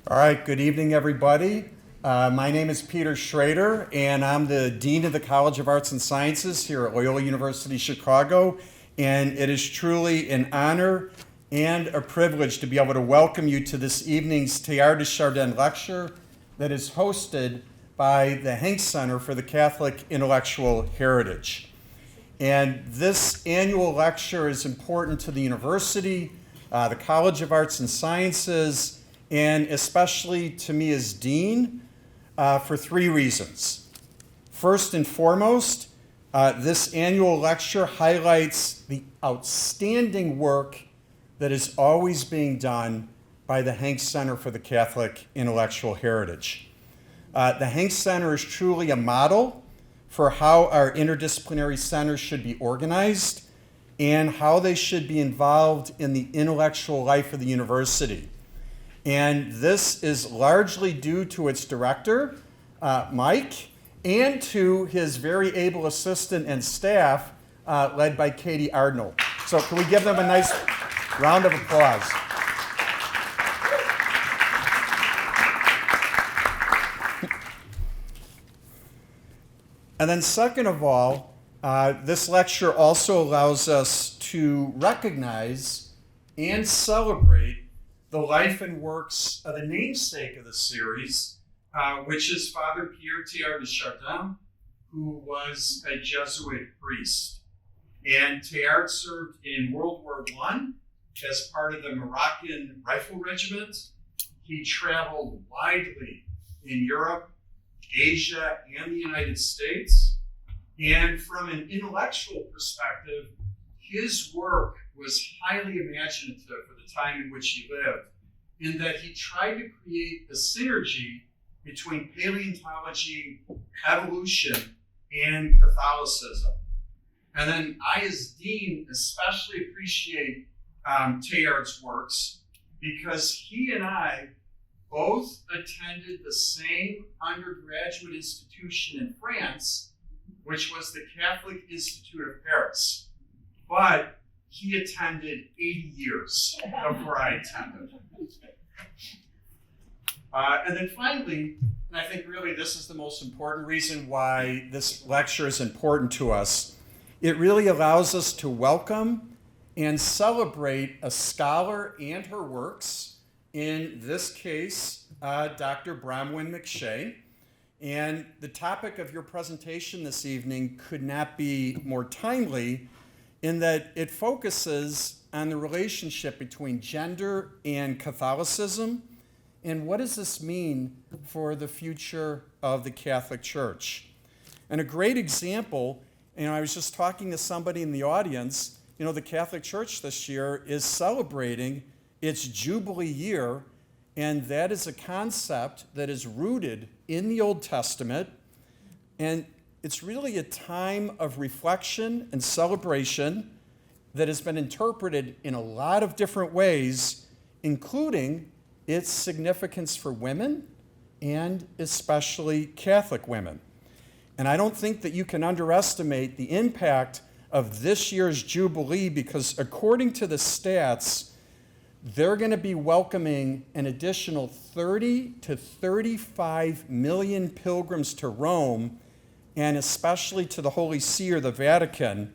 All right, good evening, everybody. My name is Peter Schrader, and I'm the Dean of the College of Arts and Sciences here at Loyola University Chicago. And it is truly an honor and a privilege to be able to welcome you to this evening's Teilhard de Chardin lecture that is hosted by the Hank Center for the Catholic Intellectual Heritage. And this annual lecture is important to the university, the College of Arts and Sciences, and especially to me as dean, for three reasons. First and foremost, this annual lecture highlights the outstanding work that is always being done by the Hank Center for the Catholic Intellectual Heritage. The Hank Center is truly a model for how our interdisciplinary centers should be organized and how they should be involved in the intellectual life of the university. And this is largely due to its director, Mike, and to his very able assistant and staff, led by Katie Ardnell. So can we give them a nice round of applause? And then second of all, this lecture also allows us to recognize and celebrate the life and works of the namesake of the series, which is Father Pierre Teilhard de Chardin, who was a Jesuit priest. And Teilhard served in World War I as part of the Moroccan Rifle Regiment. He traveled widely in Europe, Asia, and the United States. And from an intellectual perspective, his work was highly imaginative for the time in which he lived, in that he tried to create a synergy between paleontology, evolution, and Catholicism. And then I, as dean, especially appreciate Teilhard's works because he and I both attended the same undergraduate institution in France, which was the Catholic Institute of Paris. But he attended 80 years before I attended. And then finally, and I think really this is the most important reason why this lecture is important to us, it really allows us to welcome and celebrate a scholar and her works, in this case, Dr. Bronwen McShea. And the topic of your presentation this evening could not be more timely in that it focuses on the relationship between gender and Catholicism, and what does this mean for the future of the Catholic Church? And a great example, I was just talking to somebody in the audience, the Catholic Church this year is celebrating its Jubilee year, and that is a concept that is rooted in the Old Testament, and it's really a time of reflection and celebration that has been interpreted in a lot of different ways, including its significance for women and especially Catholic women. And I don't think that you can underestimate the impact of this year's Jubilee because according to the stats, they're going to be welcoming an additional 30 to 35 million pilgrims to Rome, and especially to the Holy See or the Vatican.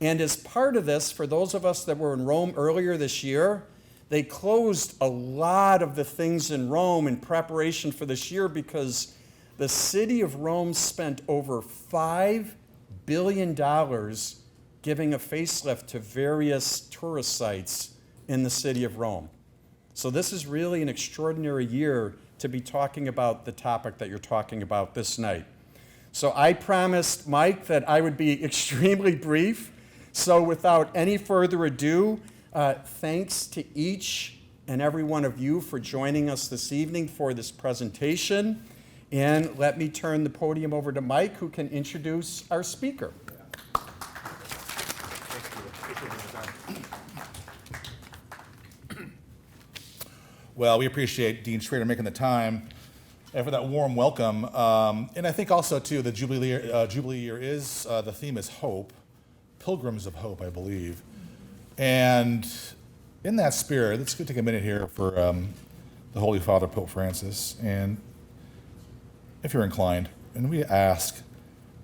And as part of this, for those of us that were in Rome earlier this year, they closed a lot of the things in Rome in preparation for this year because the city of Rome spent over $5 billion giving a facelift to various tourist sites in the city of Rome. So this is really an extraordinary year to be talking about the topic that you're talking about this night. So I promised Mike that I would be extremely brief. So without any further ado, thanks to each and every one of you for joining us this evening for this presentation. And let me turn the podium over to Mike, who can introduce our speaker. Well, we appreciate Dean Schrader making the time and for that warm welcome. And I think also, too, the Jubilee year is, the theme is hope, pilgrims of hope, I believe. And in that spirit, let's take a minute here for the Holy Father, Pope Francis, and if you're inclined, and we ask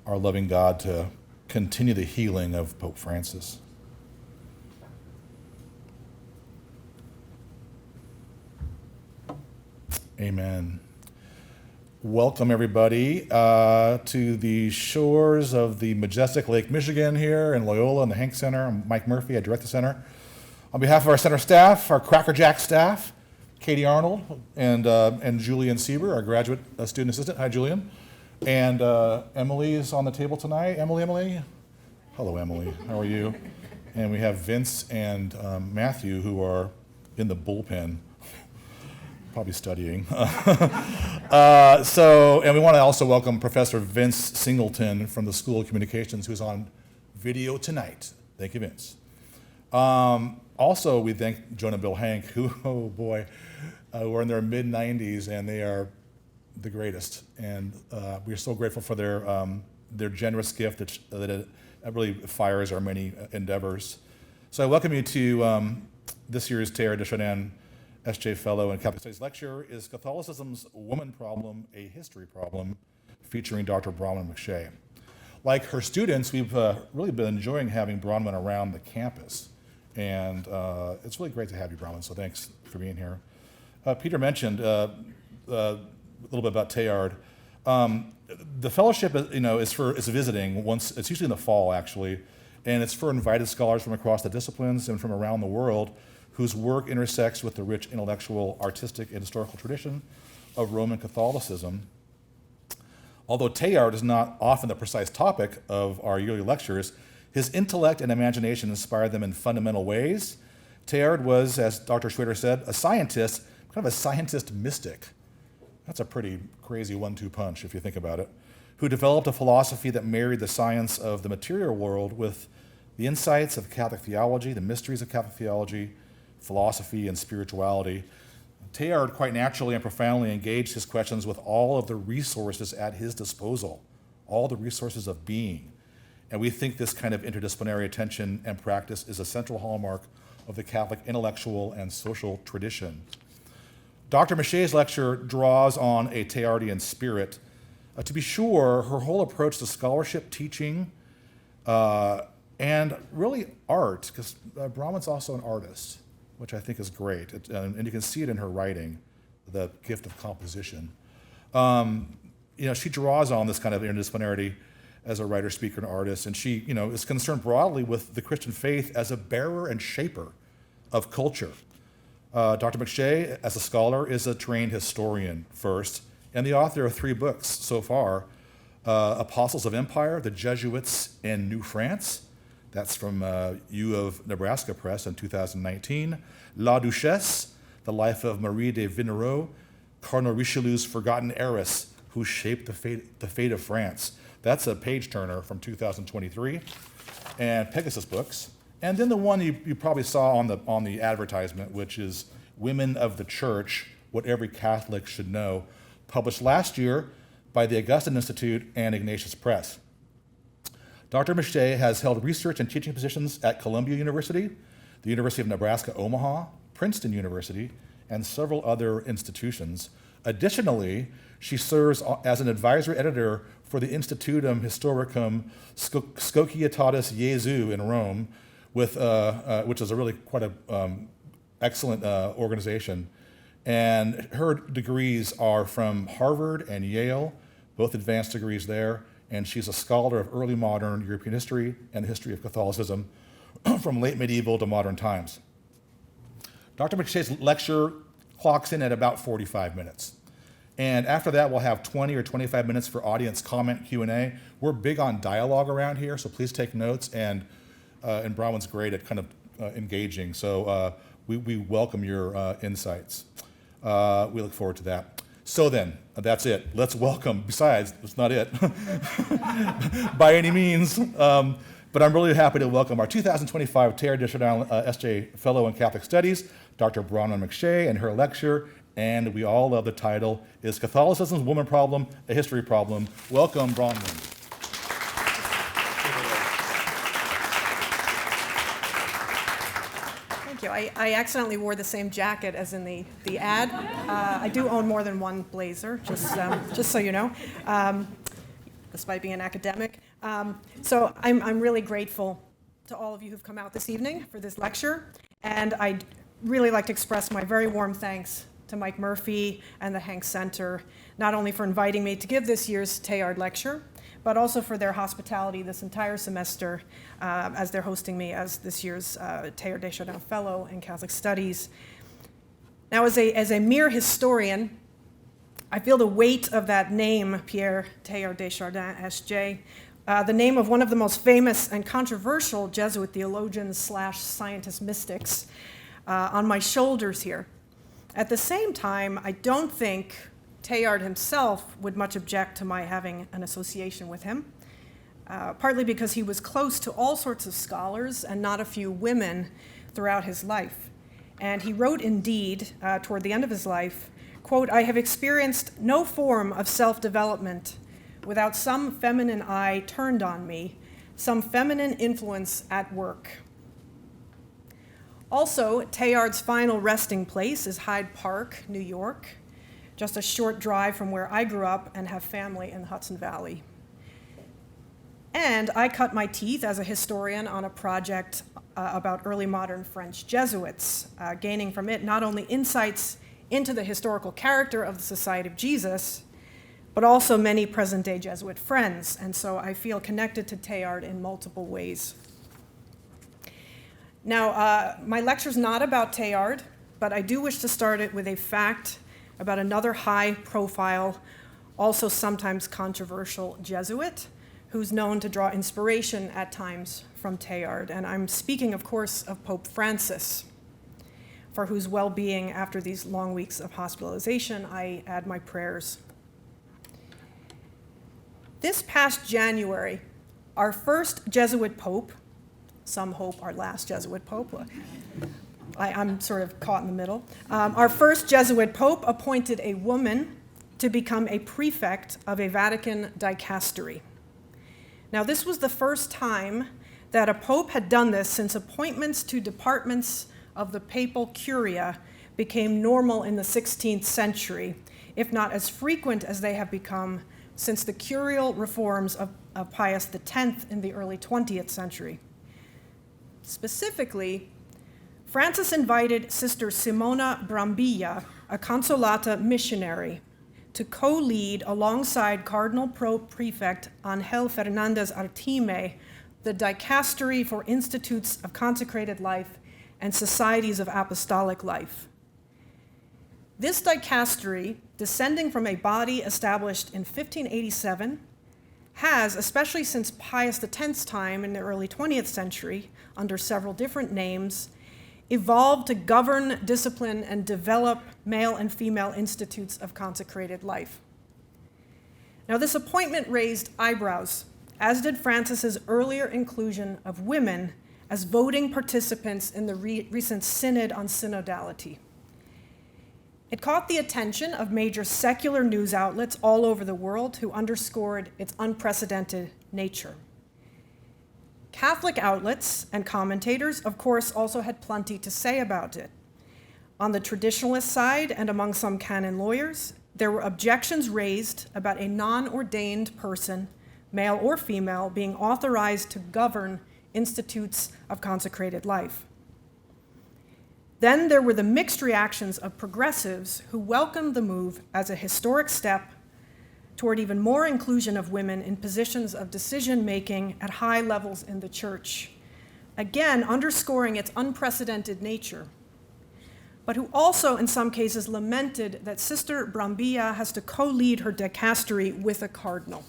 our loving God to continue the healing of Pope Francis. Amen. Welcome, everybody, to the shores of the majestic Lake Michigan here in Loyola in the Hank Center. I'm Mike Murphy. I direct the center. On behalf of our center staff, our Cracker Jack staff, Katie Arnold and Julian Sieber, our graduate student assistant. Hi, Julian. And Emily is on the table tonight. Emily? Hello, Emily. How are you? And we have Vince and Matthew, who are in the bullpen, probably studying. And we want to also welcome Professor Vince Singleton from the School of Communications, who's on video tonight. Thank you, Vince. Also, we thank Joan and Bill Hank, who, oh boy, were in their mid-90s, and they are the greatest. And we are so grateful for their generous gift that it really fires our many endeavors. So I welcome you to this year's Teilhard de Chardin S.J. Fellow and Catholic Studies lecture, Is Catholicism's Woman Problem a History Problem?, featuring Dr. Bronwen McShea. Like her students, we've really been enjoying having Bronwen around the campus. And it's really great to have you, Bronwen, so thanks for being here. Peter mentioned a little bit about Teilhard. The fellowship, is visiting once. It's usually in the fall, actually, and it's for invited scholars from across the disciplines and from around the world whose work intersects with the rich intellectual, artistic, and historical tradition of Roman Catholicism. Although Teilhard is not often the precise topic of our yearly lectures, his intellect and imagination inspired them in fundamental ways. Teilhard was, as Dr. Schrader said, a scientist, kind of a scientist mystic. That's a pretty crazy 1-2 punch if you think about it, who developed a philosophy that married the science of the material world with the insights of Catholic theology, the mysteries of Catholic theology, philosophy, and spirituality. Teilhard quite naturally and profoundly engaged his questions with all of the resources at his disposal, all the resources of being. And we think this kind of interdisciplinary attention and practice is a central hallmark of the Catholic intellectual and social tradition. Dr. McShea's lecture draws on a Teilhardian spirit. To be sure, her whole approach to scholarship, teaching, and really art, because Bronwen's also an artist, which I think is great. And you can see it in her writing, the gift of composition. She draws on this kind of interdisciplinarity as a writer, speaker, and artist, and she, is concerned broadly with the Christian faith as a bearer and shaper of culture. Dr. McShea, as a scholar, is a trained historian first, and the author of 3 books so far, Apostles of Empire, The Jesuits in New France. That's from U of Nebraska Press in 2019. La Duchesse, The Life of Marie de Vignereau, Cardinal Richelieu's Forgotten Heiress, Who Shaped the Fate of France. That's a page-turner from 2023. And Pegasus Books. And then the one you probably saw on the advertisement, which is Women of the Church, What Every Catholic Should Know, published last year by the Augustine Institute and Ignatius Press. Dr. McShea has held research and teaching positions at Columbia University, the University of Nebraska Omaha, Princeton University, and several other institutions. Additionally, she serves as an advisory editor for the Institutum Historicum Societatis Jesu in Rome, which is a really quite a excellent organization. And her degrees are from Harvard and Yale, both advanced degrees there. And she's a scholar of early modern European history and the history of Catholicism from late medieval to modern times. Dr. McShea's lecture clocks in at about 45 minutes. And after that, we'll have 20 or 25 minutes for audience comment, Q&A. We're big on dialogue around here, so please take notes. And Bronwen's great at kind of engaging, so we welcome your insights. We look forward to that. So then, that's it. Let's welcome, besides, that's not it, by any means, but I'm really happy to welcome our 2025 Teilhard de Chardin S.J. Fellow in Catholic Studies, Dr. Bronwen McShea, and her lecture, and we all love the title, Is Catholicism's Woman Problem a History Problem? Welcome, Bronwen. Thank you. I accidentally wore the same jacket as in the ad. I do own more than one blazer, just so you know, despite being an academic. So I'm really grateful to all of you who've come out this evening for this lecture, and I'd really like to express my very warm thanks to Mike Murphy and the Hanks Center, not only for inviting me to give this year's Teilhard lecture, but also for their hospitality this entire semester as they're hosting me as this year's Teilhard de Chardin Fellow in Catholic Studies. Now, as a mere historian, I feel the weight of that name, Pierre Teilhard de Chardin, S.J., the name of one of the most famous and controversial Jesuit theologians / scientist mystics, on my shoulders here. At the same time, I don't think Teilhard himself would much object to my having an association with him, partly because he was close to all sorts of scholars and not a few women throughout his life. And he wrote indeed, toward the end of his life, quote, "I have experienced no form of self-development without some feminine eye turned on me, some feminine influence at work." Also, Teilhard's final resting place is Hyde Park, New York, just a short drive from where I grew up and have family in the Hudson Valley. And I cut my teeth as a historian on a project about early modern French Jesuits, gaining from it not only insights into the historical character of the Society of Jesus, but also many present-day Jesuit friends, and so I feel connected to Teilhard in multiple ways. Now, my lecture's not about Teilhard, but I do wish to start it with a fact about another high-profile, also sometimes controversial Jesuit, who's known to draw inspiration at times from Teilhard. And I'm speaking, of course, of Pope Francis, for whose well-being after these long weeks of hospitalization I add my prayers. This past January, our first Jesuit Pope, some hope our last Jesuit Pope, I'm sort of caught in the middle. Our first Jesuit Pope appointed a woman to become a prefect of a Vatican dicastery. Now, this was the first time that a pope had done this since appointments to departments of the papal curia became normal in the 16th century, if not as frequent as they have become since the curial reforms of Pius X in the early 20th century. Specifically, Francis invited Sister Simona Brambilla, a Consolata missionary, to co-lead alongside Cardinal Prefect Angel Fernandez Artime the Dicastery for Institutes of Consecrated Life and Societies of Apostolic Life. This dicastery, descending from a body established in 1587, has, especially since Pius X's time in the early 20th century, under several different names, evolved to govern, discipline, and develop male and female institutes of consecrated life. Now, this appointment raised eyebrows, as did Francis's earlier inclusion of women as voting participants in the recent Synod on Synodality. It caught the attention of major secular news outlets all over the world who underscored its unprecedented nature. Catholic outlets and commentators, of course, also had plenty to say about it. On the traditionalist side, and among some canon lawyers, there were objections raised about a non-ordained person, male or female, being authorized to govern institutes of consecrated life. Then there were the mixed reactions of progressives who welcomed the move as a historic step toward even more inclusion of women in positions of decision-making at high levels in the church, again underscoring its unprecedented nature, but who also in some cases lamented that Sister Brambilla has to co-lead her dicastery with a cardinal.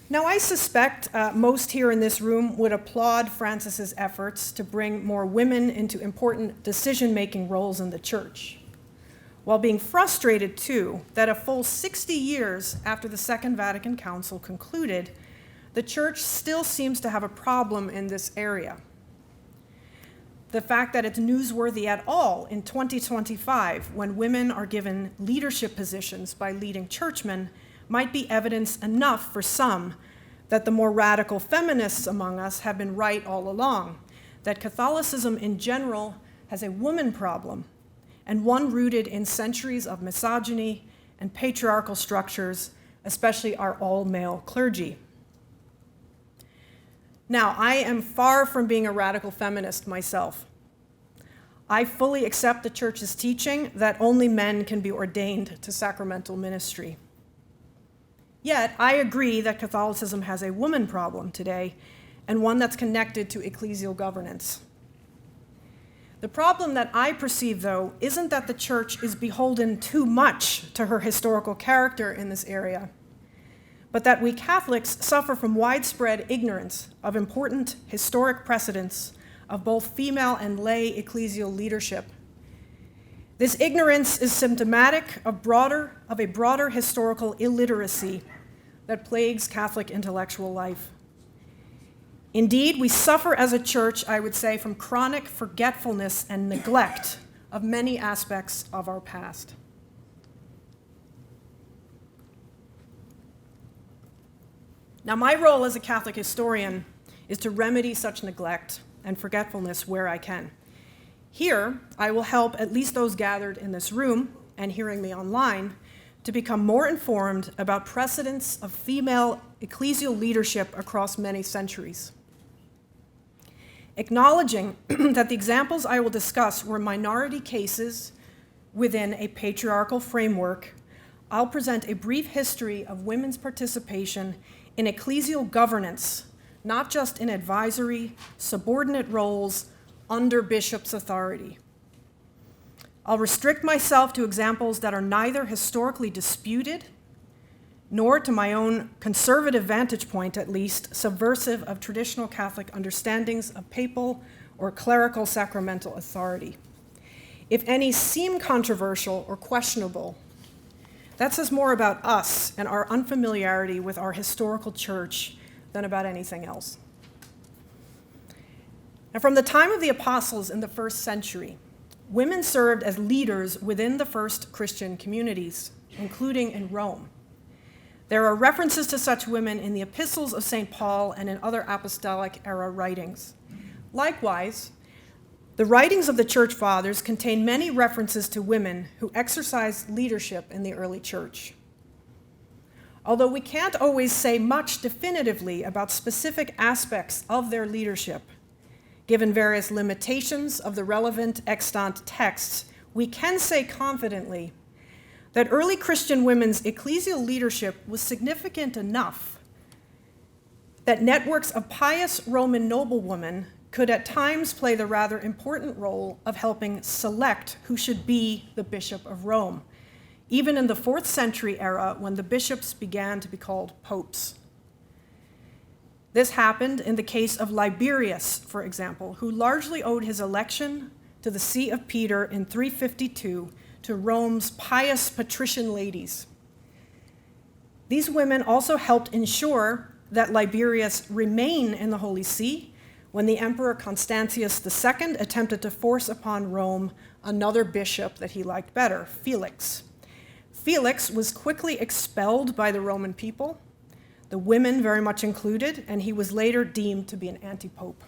Now, I suspect most here in this room would applaud Francis's efforts to bring more women into important decision-making roles in the church, while being frustrated, too, that a full 60 years after the Second Vatican Council concluded, the church still seems to have a problem in this area. The fact that it's newsworthy at all in 2025, when women are given leadership positions by leading churchmen, might be evidence enough for some that the more radical feminists among us have been right all along, that Catholicism in general has a woman problem, and one rooted in centuries of misogyny and patriarchal structures, especially our all-male clergy. Now, I am far from being a radical feminist myself. I fully accept the Church's teaching that only men can be ordained to sacramental ministry. Yet, I agree that Catholicism has a woman problem today, and one that's connected to ecclesial governance. The problem that I perceive, though, isn't that the Church is beholden too much to her historical character in this area, but that we Catholics suffer from widespread ignorance of important historic precedents of both female and lay ecclesial leadership. This ignorance is symptomatic of a broader historical illiteracy that plagues Catholic intellectual life. Indeed, we suffer as a church, I would say, from chronic forgetfulness and neglect of many aspects of our past. Now, my role as a Catholic historian is to remedy such neglect and forgetfulness where I can. Here, I will help at least those gathered in this room and hearing me online to become more informed about precedents of female ecclesial leadership across many centuries. Acknowledging that the examples I will discuss were minority cases within a patriarchal framework, I'll present a brief history of women's participation in ecclesial governance, not just in advisory, subordinate roles under bishops' authority. I'll restrict myself to examples that are neither historically disputed, nor, to my own conservative vantage point at least, subversive of traditional Catholic understandings of papal or clerical sacramental authority. If any seem controversial or questionable, that says more about us and our unfamiliarity with our historical church than about anything else. Now, from the time of the apostles in the first century, women served as leaders within the first Christian communities, including in Rome. There are references to such women in the epistles of St. Paul and in other apostolic era writings. Likewise, the writings of the Church Fathers contain many references to women who exercised leadership in the early church. Although we can't always say much definitively about specific aspects of their leadership, given various limitations of the relevant extant texts, we can say confidently that early Christian women's ecclesial leadership was significant enough that networks of pious Roman noblewomen could at times play the rather important role of helping select who should be the Bishop of Rome, even in the 4th century era when the bishops began to be called popes. This happened in the case of Liberius, for example, who largely owed his election to the See of Peter in 352 to Rome's pious patrician ladies. These women also helped ensure that Liberius remain in the Holy See when the Emperor Constantius II attempted to force upon Rome another bishop that he liked better, Felix. Felix was quickly expelled by the Roman people, the women very much included, and he was later deemed to be an anti-pope.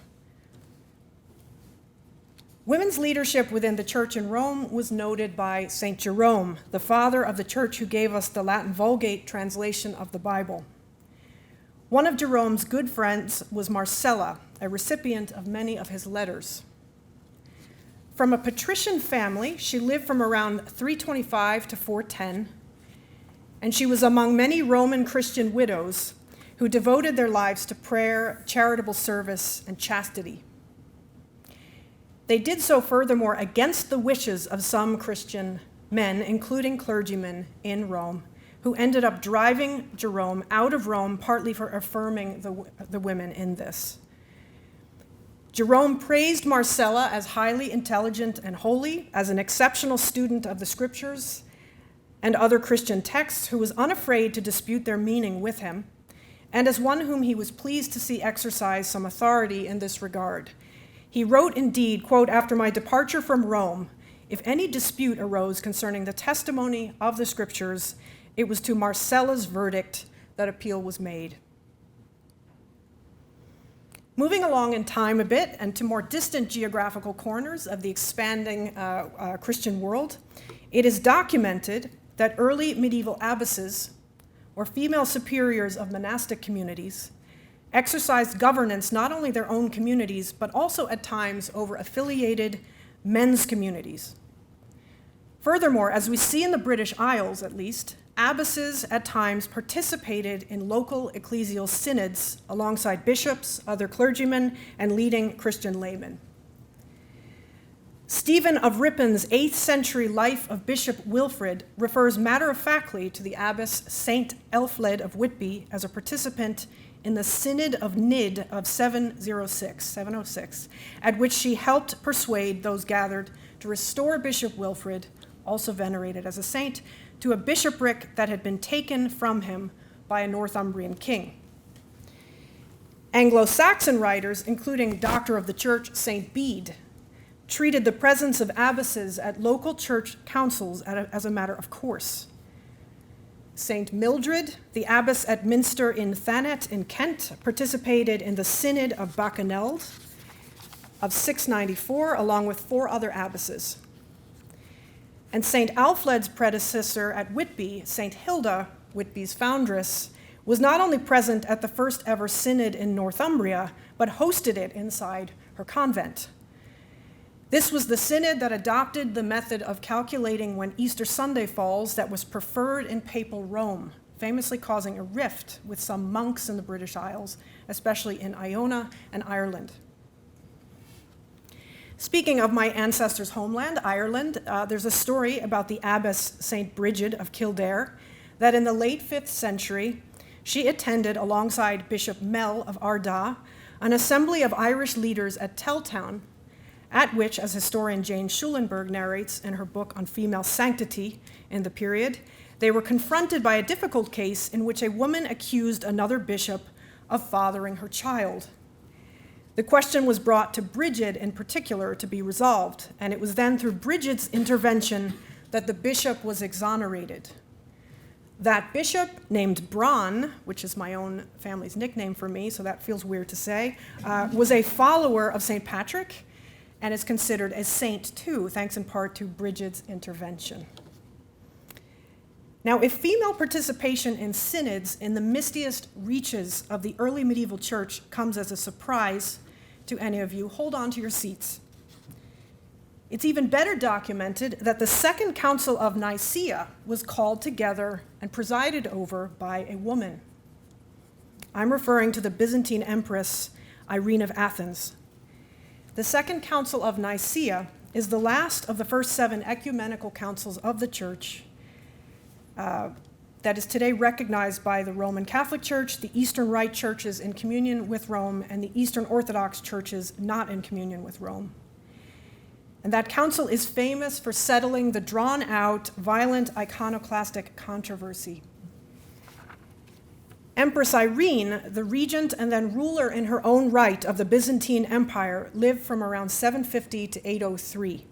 Women's leadership within the church in Rome was noted by St. Jerome, the father of the church who gave us the Latin Vulgate translation of the Bible. One of Jerome's good friends was Marcella, a recipient of many of his letters. From a patrician family, she lived from around 325 to 410, and she was among many Roman Christian widows who devoted their lives to prayer, charitable service, and chastity. They did so furthermore against the wishes of some Christian men, including clergymen in Rome, who ended up driving Jerome out of Rome, partly for affirming the women in this. Jerome praised Marcella as highly intelligent and holy, as an exceptional student of the scriptures and other Christian texts who was unafraid to dispute their meaning with him, and as one whom he was pleased to see exercise some authority in this regard. He wrote indeed, quote, "After my departure from Rome, if any dispute arose concerning the testimony of the scriptures, it was to Marcella's verdict that appeal was made." Moving along in time a bit and to more distant geographical corners of the expanding Christian world, it is documented that early medieval abbesses, or female superiors of monastic communities, exercised governance not only their own communities, but also at times over affiliated men's communities. Furthermore, as we see in the British Isles at least, abbesses at times participated in local ecclesial synods alongside bishops, other clergymen, and leading Christian laymen. Stephen of Ripon's 8th century life of Bishop Wilfrid refers matter-of-factly to the abbess Saint Elfled of Whitby as a participant in the Synod of Nid of 706, at which she helped persuade those gathered to restore Bishop Wilfrid, also venerated as a saint, to a bishopric that had been taken from him by a Northumbrian king. Anglo-Saxon writers, including Doctor of the Church St. Bede, treated the presence of abbesses at local church councils as a matter of course. St. Mildred, the abbess at Minster in Thanet in Kent, participated in the Synod of Bacchaneld of 694, along with 4 other abbesses. And St. Alfred's predecessor at Whitby, St. Hilda, Whitby's foundress, was not only present at the first ever synod in Northumbria, but hosted it inside her convent. This was the synod that adopted the method of calculating when Easter Sunday falls that was preferred in papal Rome, famously causing a rift with some monks in the British Isles, especially in Iona and Ireland. Speaking of my ancestors' homeland, Ireland, there's a story about the abbess St. Brigid of Kildare, that in the late 5th century, she attended alongside Bishop Mel of Ardagh an assembly of Irish leaders at Telltown, at which, as historian Jane Schulenberg narrates in her book on female sanctity in the period, they were confronted by a difficult case in which a woman accused another bishop of fathering her child. The question was brought to Brigid in particular to be resolved, and it was then through Brigid's intervention that the bishop was exonerated. That bishop, named Bron, which is my own family's nickname for me, so that feels weird to say, was a follower of St. Patrick and is considered a saint too, thanks in part to Brigid's intervention. Now, if female participation in synods in the mistiest reaches of the early medieval church comes as a surprise to any of you, hold on to your seats. It's even better documented that the Second Council of Nicaea was called together and presided over by a woman. I'm referring to the Byzantine Empress Irene of Athens. The Second Council of Nicaea is the last of the first 7 ecumenical councils of the Church that is today recognized by the Roman Catholic Church, the Eastern Rite churches in communion with Rome, and the Eastern Orthodox churches not in communion with Rome. And that council is famous for settling the drawn-out, violent, iconoclastic controversy. Empress Irene, the regent and then ruler in her own right of the Byzantine Empire, lived from around 750 to 803.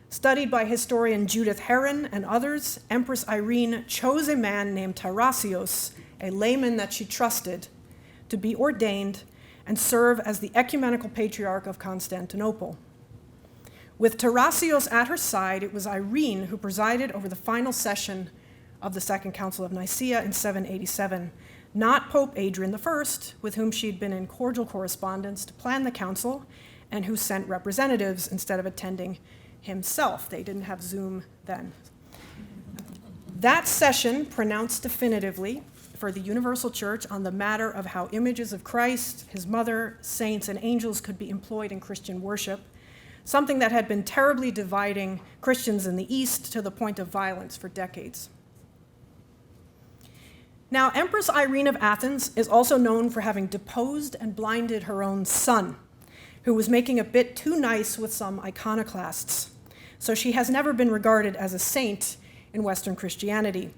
Studied by historian Judith Heron and others, Empress Irene chose a man named Tarasios, a layman that she trusted, to be ordained and serve as the ecumenical patriarch of Constantinople. With Tarasios at her side, it was Irene who presided over the final session of the Second Council of Nicaea in 787, not Pope Adrian I, with whom she'd been in cordial correspondence to plan the council and who sent representatives instead of attending himself. They didn't have Zoom then. That session pronounced definitively for the Universal Church on the matter of how images of Christ, his mother, saints, and angels could be employed in Christian worship, something that had been terribly dividing Christians in the East to the point of violence for decades. Now, Empress Irene of Athens is also known for having deposed and blinded her own son, who was making a bit too nice with some iconoclasts. So she has never been regarded as a saint in Western Christianity.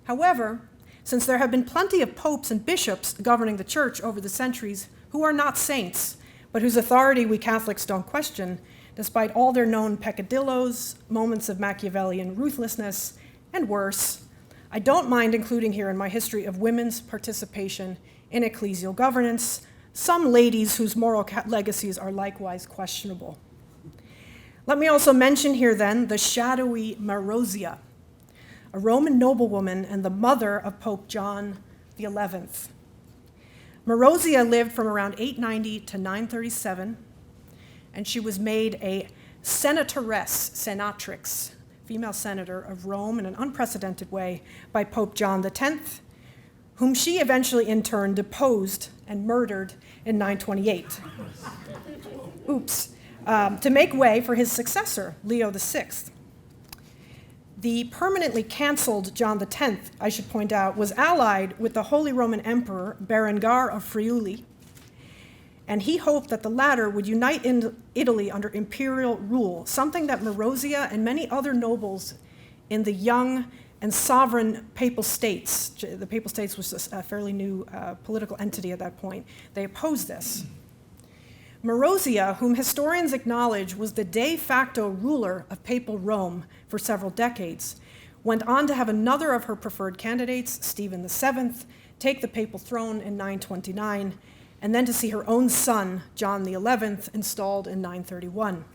However, since there have been plenty of popes and bishops governing the church over the centuries who are not saints, but whose authority we Catholics don't question, despite all their known peccadillos, moments of Machiavellian ruthlessness, and worse, I don't mind including here in my history of women's participation in ecclesial governance some ladies whose moral legacies are likewise questionable. Let me also mention here then the shadowy Marozia, a Roman noblewoman and the mother of Pope John XI. Marozia lived from around 890 to 937, and she was made a senatrix, female senator of Rome in an unprecedented way by Pope John X, whom she eventually in turn deposed and murdered in 928. To make way for his successor, Leo VI. The permanently canceled John X, I should point out, was allied with the Holy Roman Emperor Berengar of Friuli, and he hoped that the latter would unite in Italy under imperial rule, something that Marozia and many other nobles in the young and sovereign Papal States, the Papal States was a fairly new political entity at that point, they opposed this. Marozia, whom historians acknowledge was the de facto ruler of Papal Rome for several decades, went on to have another of her preferred candidates, Stephen VII, take the papal throne in 929, and then to see her own son, John XI, installed in 931.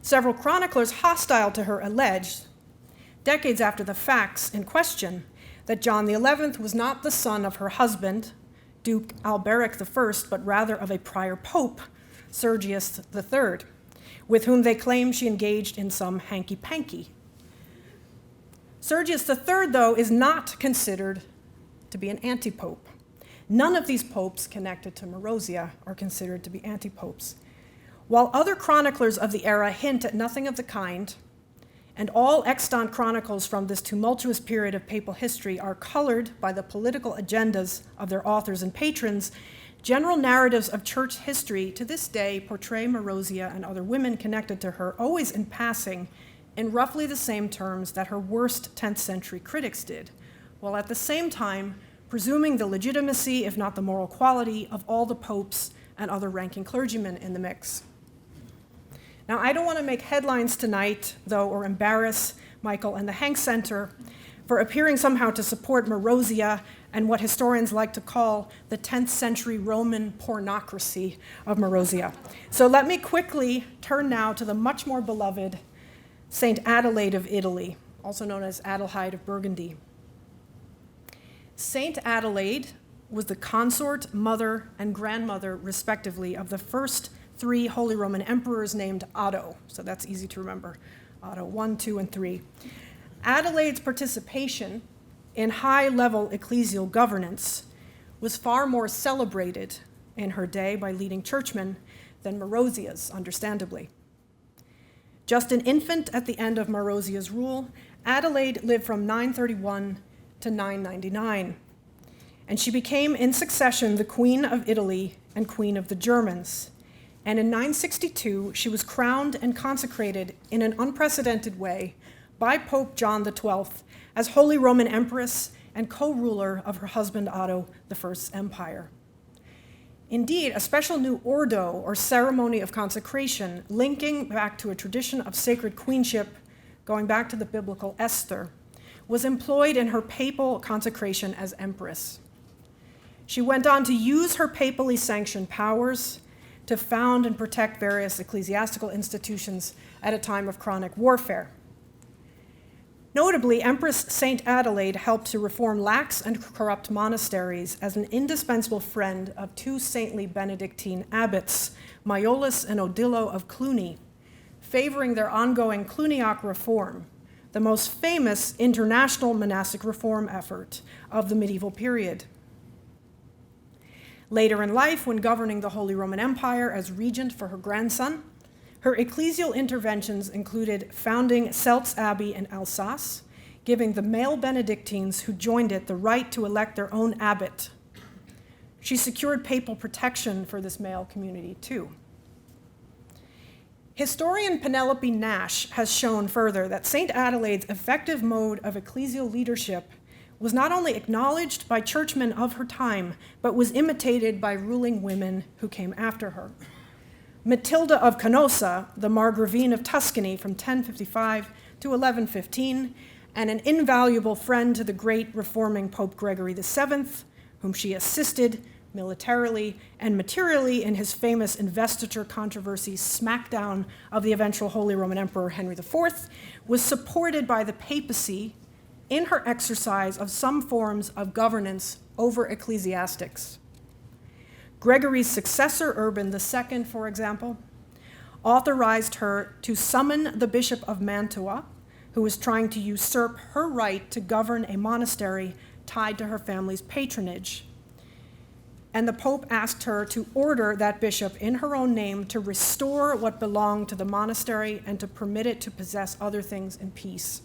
Several chroniclers hostile to her alleged, decades after the facts in question, that John XI was not the son of her husband, Duke Alberic I, but rather of a prior pope, Sergius III, with whom they claim she engaged in some hanky-panky. Sergius III, though, is not considered to be an anti-pope. None of these popes connected to Marozia are considered to be anti-popes. While other chroniclers of the era hint at nothing of the kind, and all extant chronicles from this tumultuous period of papal history are colored by the political agendas of their authors and patrons, general narratives of church history to this day portray Marozia and other women connected to her always in passing in roughly the same terms that her worst 10th century critics did, while at the same time presuming the legitimacy, if not the moral quality, of all the popes and other ranking clergymen in the mix. Now, I don't want to make headlines tonight, though, or embarrass Michael and the Hank Center for appearing somehow to support Marozia and what historians like to call the 10th century Roman pornocracy of Marozia. So let me quickly turn now to the much more beloved Saint Adelaide of Italy, also known as Adelheid of Burgundy. Saint Adelaide was the consort, mother, and grandmother, respectively, of the first 3 Holy Roman emperors named Otto, so that's easy to remember, Otto 1, 2, and 3. Adelaide's participation in high-level ecclesial governance was far more celebrated in her day by leading churchmen than Marozia's, understandably. Just an infant at the end of Marozia's rule, Adelaide lived from 931 to 999, and she became in succession the Queen of Italy and Queen of the Germans. And in 962, she was crowned and consecrated in an unprecedented way by Pope John XII as Holy Roman Empress and co-ruler of her husband Otto I's empire. Indeed, a special new ordo, or ceremony of consecration, linking back to a tradition of sacred queenship going back to the biblical Esther, was employed in her papal consecration as empress. She went on to use her papally sanctioned powers to found and protect various ecclesiastical institutions at a time of chronic warfare. Notably, Empress Saint Adelaide helped to reform lax and corrupt monasteries as an indispensable friend of 2 saintly Benedictine abbots, Maiolus and Odilo of Cluny, favoring their ongoing Cluniac reform, the most famous international monastic reform effort of the medieval period. Later in life, when governing the Holy Roman Empire as regent for her grandson, her ecclesial interventions included founding Seltz Abbey in Alsace, giving the male Benedictines who joined it the right to elect their own abbot. She secured papal protection for this male community, too. Historian Penelope Nash has shown further that St. Adelaide's effective mode of ecclesial leadership was not only acknowledged by churchmen of her time, but was imitated by ruling women who came after her. Matilda of Canossa, the Margravine of Tuscany from 1055 to 1115, and an invaluable friend to the great reforming Pope Gregory VII, whom she assisted, militarily and materially in his famous investiture controversy smackdown of the eventual Holy Roman Emperor Henry IV, was supported by the papacy in her exercise of some forms of governance over ecclesiastics. Gregory's successor, Urban II, for example, authorized her to summon the Bishop of Mantua, who was trying to usurp her right to govern a monastery tied to her family's patronage. And the Pope asked her to order that bishop in her own name to restore what belonged to the monastery and to permit it to possess other things in peace.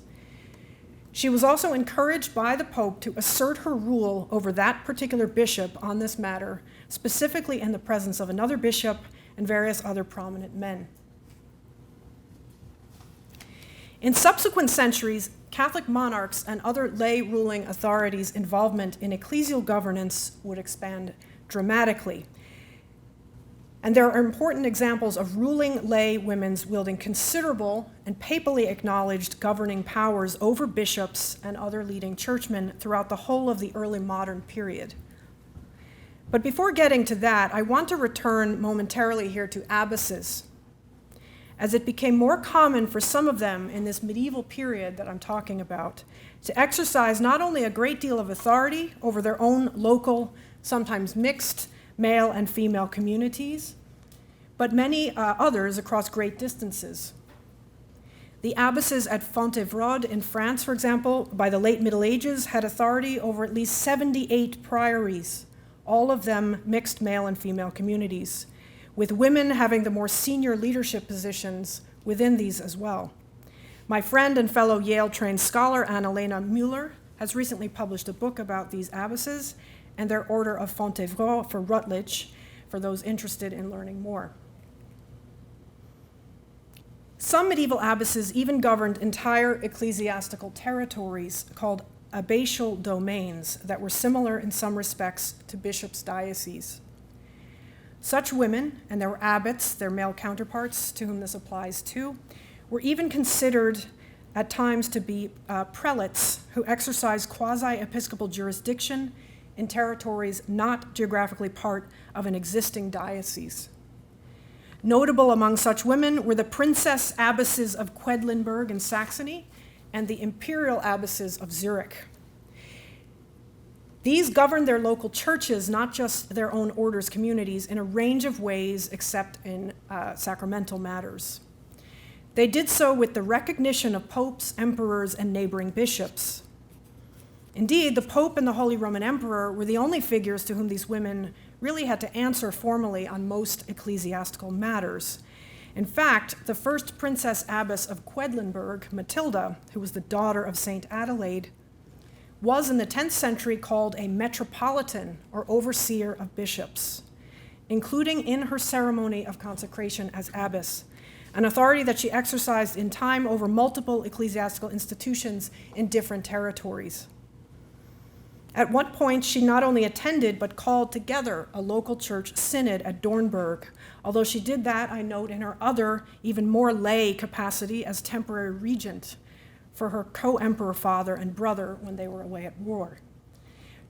She was also encouraged by the Pope to assert her rule over that particular bishop on this matter, specifically in the presence of another bishop and various other prominent men. In subsequent centuries, Catholic monarchs and other lay ruling authorities' involvement in ecclesial governance would expand dramatically. And there are important examples of ruling lay women wielding considerable and papally acknowledged governing powers over bishops and other leading churchmen throughout the whole of the early modern period. But before getting to that, I want to return momentarily here to abbesses, as it became more common for some of them in this medieval period that I'm talking about to exercise not only a great deal of authority over their own local, sometimes mixed, male and female communities, but many others across great distances. The abbesses at Fontevraud in France, for example, by the late Middle Ages, had authority over at least 78 priories, all of them mixed male and female communities, with women having the more senior leadership positions within these as well. My friend and fellow Yale-trained scholar Annalena Müller has recently published a book about these abbesses and their order of Fontevraud for Rutledge, for those interested in learning more. Some medieval abbesses even governed entire ecclesiastical territories called abbatial domains that were similar in some respects to bishops' dioceses. Such women, and there were abbots, their male counterparts to whom this applies too, were even considered at times to be prelates who exercised quasi-episcopal jurisdiction in territories not geographically part of an existing diocese. Notable among such women were the princess abbesses of Quedlinburg in Saxony and the imperial abbesses of Zurich. These governed their local churches, not just their own orders' communities, in a range of ways except in sacramental matters. They did so with the recognition of popes, emperors, and neighboring bishops. Indeed, the Pope and the Holy Roman Emperor were the only figures to whom these women really had to answer formally on most ecclesiastical matters. In fact, the first princess abbess of Quedlinburg, Matilda, who was the daughter of Saint Adelaide, was in the 10th century called a metropolitan or overseer of bishops, including in her ceremony of consecration as abbess, an authority that she exercised in time over multiple ecclesiastical institutions in different territories. At one point, she not only attended but called together a local church synod at Dornberg, although she did that, I note, in her other, even more lay capacity as temporary regent for her co-emperor father and brother when they were away at war.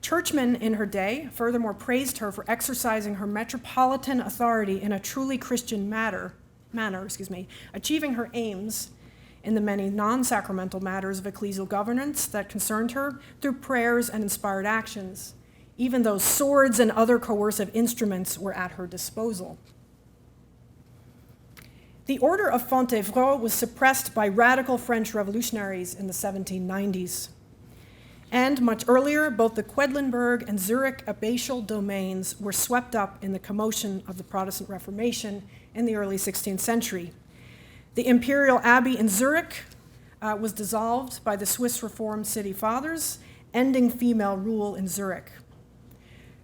Churchmen in her day furthermore praised her for exercising her metropolitan authority in a truly Christian manner, achieving her aims in the many non-sacramental matters of ecclesial governance that concerned her through prayers and inspired actions, even though swords and other coercive instruments were at her disposal. The order of Fontevraud was suppressed by radical French revolutionaries in the 1790s. And much earlier, both the Quedlinburg and Zurich abbatial domains were swept up in the commotion of the Protestant Reformation in the early 16th century. The imperial abbey in Zurich was dissolved by the Swiss Reformed City Fathers, ending female rule in Zurich.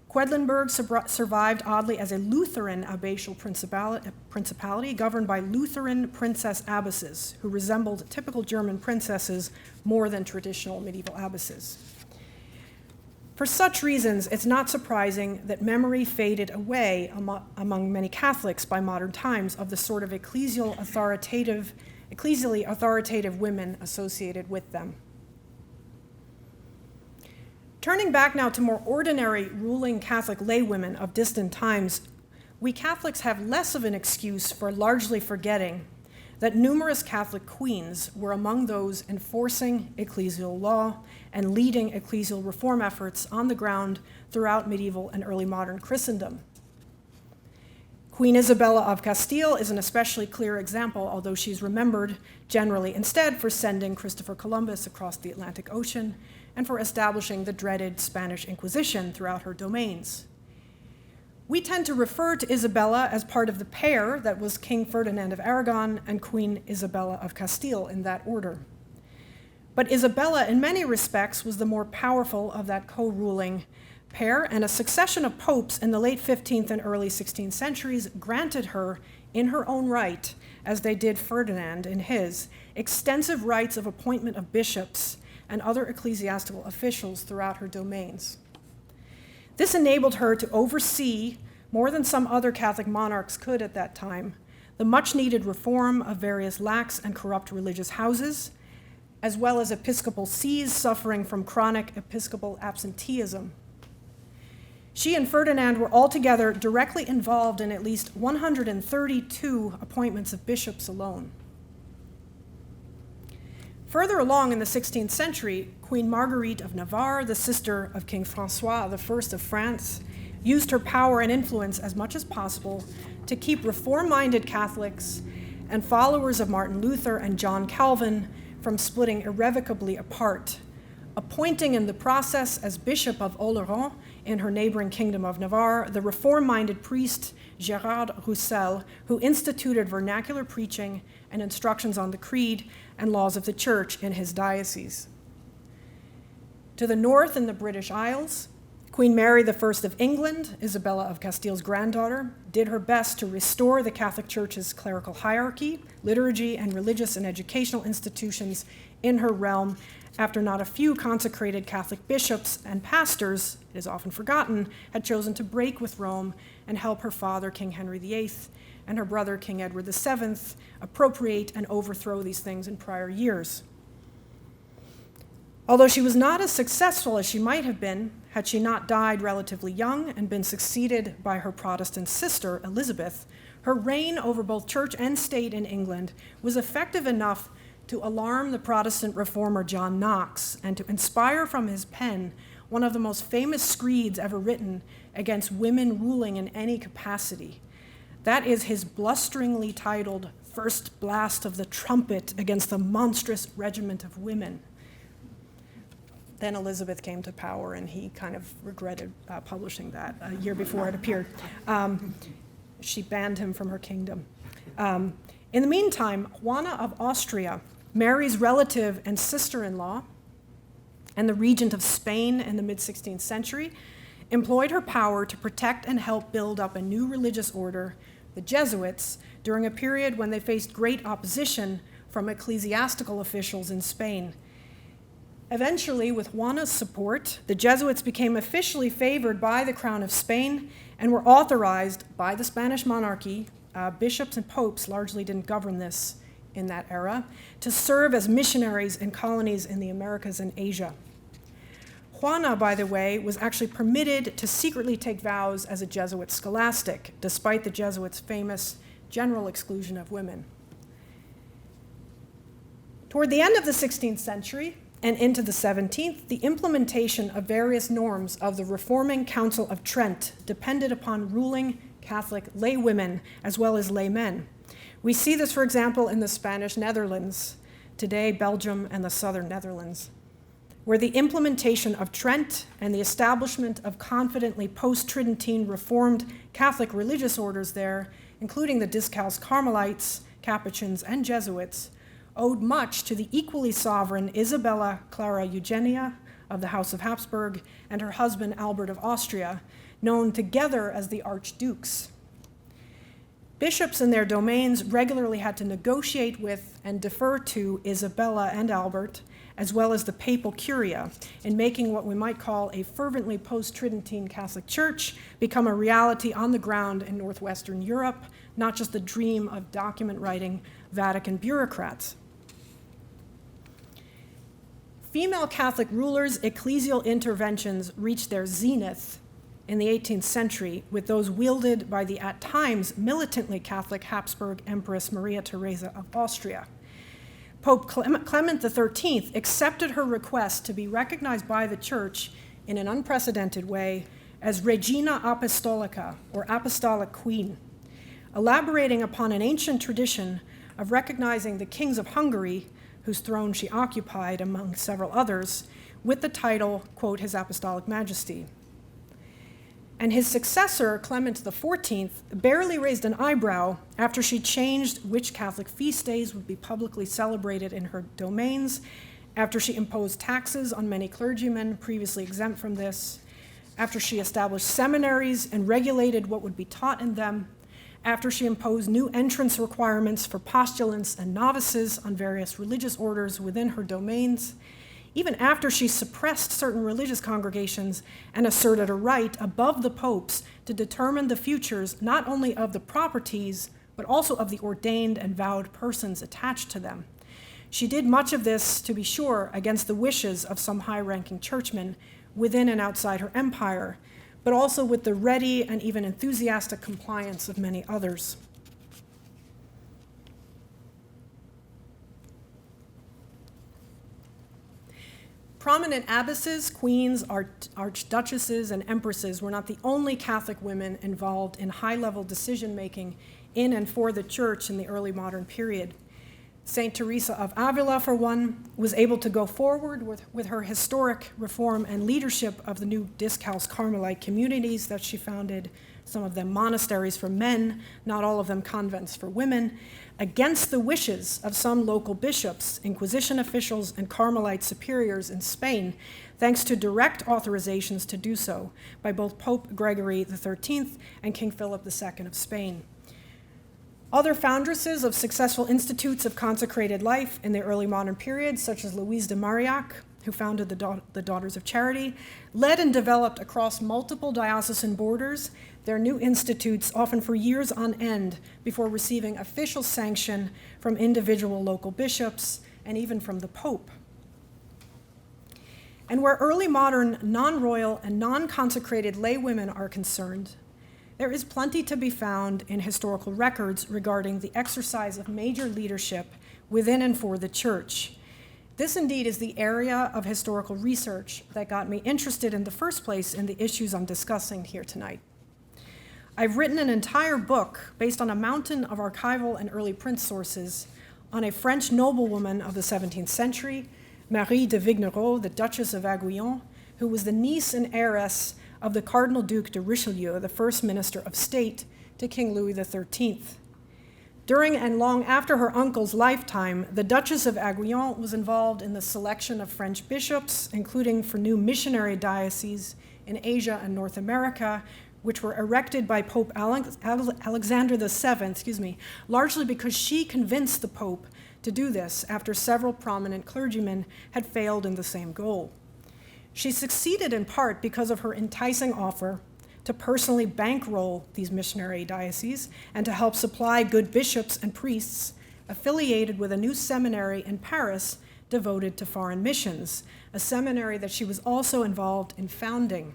Quedlinburg survived oddly as a Lutheran abbatial principality governed by Lutheran princess abbesses who resembled typical German princesses more than traditional medieval abbesses. For such reasons, it's not surprising that memory faded away among many Catholics by modern times of the sort of ecclesially authoritative women associated with them. Turning back now to more ordinary ruling Catholic laywomen of distant times, we Catholics have less of an excuse for largely forgetting that numerous Catholic queens were among those enforcing ecclesial law and leading ecclesial reform efforts on the ground throughout medieval and early modern Christendom. Queen Isabella of Castile is an especially clear example, although she's remembered generally instead for sending Christopher Columbus across the Atlantic Ocean and for establishing the dreaded Spanish Inquisition throughout her domains. We tend to refer to Isabella as part of the pair that was King Ferdinand of Aragon and Queen Isabella of Castile in that order. But Isabella, in many respects, was the more powerful of that co-ruling pair, and a succession of popes in the late 15th and early 16th centuries granted her, in her own right, as they did Ferdinand in his, extensive rights of appointment of bishops and other ecclesiastical officials throughout her domains. This enabled her to oversee, more than some other Catholic monarchs could at that time, the much-needed reform of various lax and corrupt religious houses, as well as episcopal sees suffering from chronic episcopal absenteeism. She and Ferdinand were altogether directly involved in at least 132 appointments of bishops alone. Further along in the 16th century, Queen Marguerite of Navarre, the sister of King François I of France, used her power and influence as much as possible to keep reform-minded Catholics and followers of Martin Luther and John Calvin from splitting irrevocably apart, appointing in the process as Bishop of Oloron in her neighboring kingdom of Navarre the reform-minded priest Gérard Roussel, who instituted vernacular preaching and instructions on the creed and laws of the church in his diocese. To the north in the British Isles, Queen Mary I of England, Isabella of Castile's granddaughter, did her best to restore the Catholic Church's clerical hierarchy, liturgy, and religious and educational institutions in her realm after not a few consecrated Catholic bishops and pastors, it is often forgotten, had chosen to break with Rome and help her father, King Henry VIII, and her brother, King Edward VII, appropriate and overthrow these things in prior years. Although she was not as successful as she might have been had she not died relatively young and been succeeded by her Protestant sister, Elizabeth, her reign over both church and state in England was effective enough to alarm the Protestant reformer John Knox and to inspire from his pen one of the most famous screeds ever written against women ruling in any capacity. That is his blusteringly titled First Blast of the Trumpet Against the Monstrous Regiment of Women. Then Elizabeth came to power, and he kind of regretted publishing that a year before it appeared. She banned him from her kingdom. In the meantime, Juana of Austria, Mary's relative and sister-in-law, and the regent of Spain in the mid-16th century, employed her power to protect and help build up a new religious order, the Jesuits, during a period when they faced great opposition from ecclesiastical officials in Spain. Eventually, with Juana's support, the Jesuits became officially favored by the Crown of Spain and were authorized by the Spanish monarchy, bishops and popes largely didn't govern this in that era, to serve as missionaries in colonies in the Americas and Asia. Juana, by the way, was actually permitted to secretly take vows as a Jesuit scholastic, despite the Jesuits' famous general exclusion of women. Toward the end of the 16th century and into the 17th, the implementation of various norms of the Reforming Council of Trent depended upon ruling Catholic laywomen as well as laymen. We see this, for example, in the Spanish Netherlands, today Belgium and the southern Netherlands, where the implementation of Trent and the establishment of confidently post-Tridentine Reformed Catholic religious orders there, including the Discalced Carmelites, Capuchins, and Jesuits, owed much to the equally sovereign Isabella Clara Eugenia of the House of Habsburg and her husband Albert of Austria, known together as the Archdukes. Bishops in their domains regularly had to negotiate with and defer to Isabella and Albert, as well as the papal curia, in making what we might call a fervently post-Tridentine Catholic Church become a reality on the ground in northwestern Europe, not just the dream of document-writing Vatican bureaucrats. Female Catholic rulers' ecclesial interventions reached their zenith in the 18th century with those wielded by the at times militantly Catholic Habsburg Empress Maria Theresa of Austria. Pope Clement XIII accepted her request to be recognized by the Church in an unprecedented way as Regina Apostolica, or Apostolic Queen, elaborating upon an ancient tradition of recognizing the kings of Hungary, whose throne she occupied, among several others, with the title, quote, His Apostolic Majesty. And his successor, Clement XIV, barely raised an eyebrow after she changed which Catholic feast days would be publicly celebrated in her domains, after she imposed taxes on many clergymen previously exempt from this, after she established seminaries and regulated what would be taught in them, after she imposed new entrance requirements for postulants and novices on various religious orders within her domains, even after she suppressed certain religious congregations and asserted a right above the popes to determine the futures not only of the properties, but also of the ordained and vowed persons attached to them. She did much of this, to be sure, against the wishes of some high-ranking churchmen within and outside her empire, but also with the ready and even enthusiastic compliance of many others. Prominent abbesses, queens, archduchesses, and empresses were not the only Catholic women involved in high-level decision-making in and for the Church in the early modern period. Saint Teresa of Avila, for one, was able to go forward with her historic reform and leadership of the new Discalced Carmelite communities that she founded, some of them monasteries for men, not all of them convents for women, against the wishes of some local bishops, Inquisition officials, and Carmelite superiors in Spain, thanks to direct authorizations to do so by both Pope Gregory XIII and King Philip II of Spain. Other foundresses of successful institutes of consecrated life in the early modern period, such as Louise de Marillac, who founded the Daughters of Charity, led and developed across multiple diocesan borders their new institutes, often for years on end, before receiving official sanction from individual local bishops and even from the Pope. And where early modern non-royal and non-consecrated laywomen are concerned, there is plenty to be found in historical records regarding the exercise of major leadership within and for the Church. This indeed is the area of historical research that got me interested in the first place in the issues I'm discussing here tonight. I've written an entire book based on a mountain of archival and early print sources on a French noblewoman of the 17th century, Marie de Vignerot, the Duchess of Aiguillon, who was the niece and heiress of the Cardinal Duc de Richelieu, the first minister of state to King Louis XIII. During and long after her uncle's lifetime, the Duchess of Aiguillon was involved in the selection of French bishops, including for new missionary dioceses in Asia and North America, which were erected by Pope Alexander VII, largely because she convinced the Pope to do this after several prominent clergymen had failed in the same goal. She succeeded in part because of her enticing offer to personally bankroll these missionary dioceses and to help supply good bishops and priests affiliated with a new seminary in Paris devoted to foreign missions, a seminary that she was also involved in founding.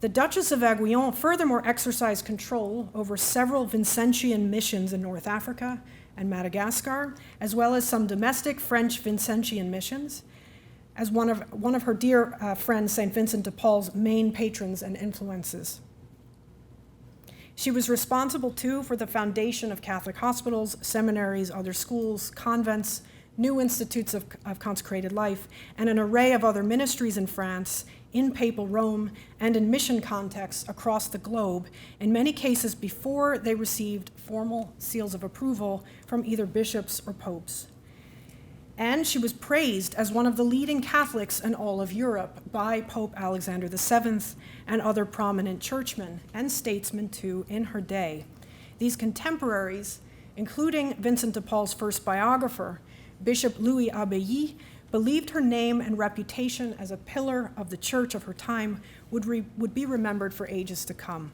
The Duchess of Aiguillon furthermore exercised control over several Vincentian missions in North Africa and Madagascar, as well as some domestic French Vincentian missions, as one of her dear friends, St. Vincent de Paul's main patrons and influences. She was responsible, too, for the foundation of Catholic hospitals, seminaries, other schools, convents, new institutes of consecrated life, and an array of other ministries in France, in papal Rome, and in mission contexts across the globe, in many cases before they received formal seals of approval from either bishops or popes. And she was praised as one of the leading Catholics in all of Europe by Pope Alexander VII and other prominent churchmen and statesmen, too, in her day. These contemporaries, including Vincent de Paul's first biographer, Bishop Louis Abbaye, believed her name and reputation as a pillar of the church of her time would be remembered for ages to come.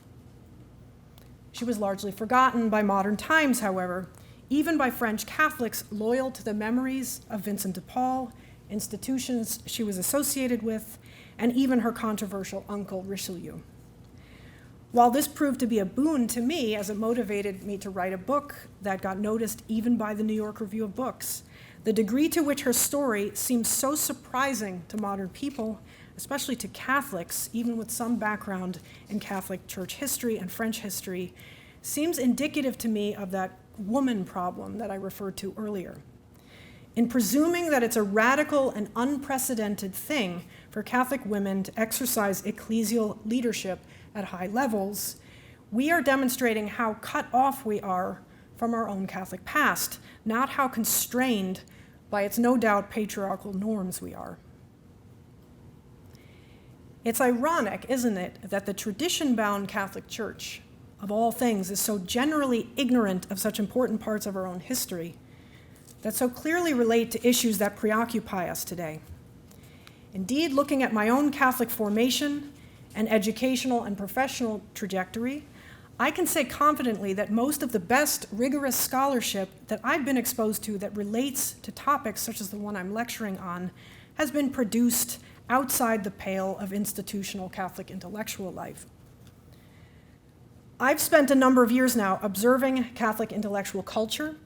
She was largely forgotten by modern times, however, even by French Catholics loyal to the memories of Vincent de Paul institutions she was associated with, and even her controversial uncle, Richelieu. While this proved to be a boon to me, as it motivated me to write a book that got noticed even by the New York Review of Books, the degree to which her story seems so surprising to modern people, especially to Catholics, even with some background in Catholic Church history and French history, seems indicative to me of that woman problem that I referred to earlier. In presuming that it's a radical and unprecedented thing for Catholic women to exercise ecclesial leadership at high levels, we are demonstrating how cut off we are from our own Catholic past, not how constrained by its no doubt patriarchal norms we are. It's ironic, isn't it, that the tradition-bound Catholic Church, of all things, is so generally ignorant of such important parts of our own history that so clearly relate to issues that preoccupy us today. Indeed, looking at my own Catholic formation and educational and professional trajectory, I can say confidently that most of the best rigorous scholarship that I've been exposed to that relates to topics such as the one I'm lecturing on has been produced outside the pale of institutional Catholic intellectual life. I've spent a number of years now observing Catholic intellectual culture,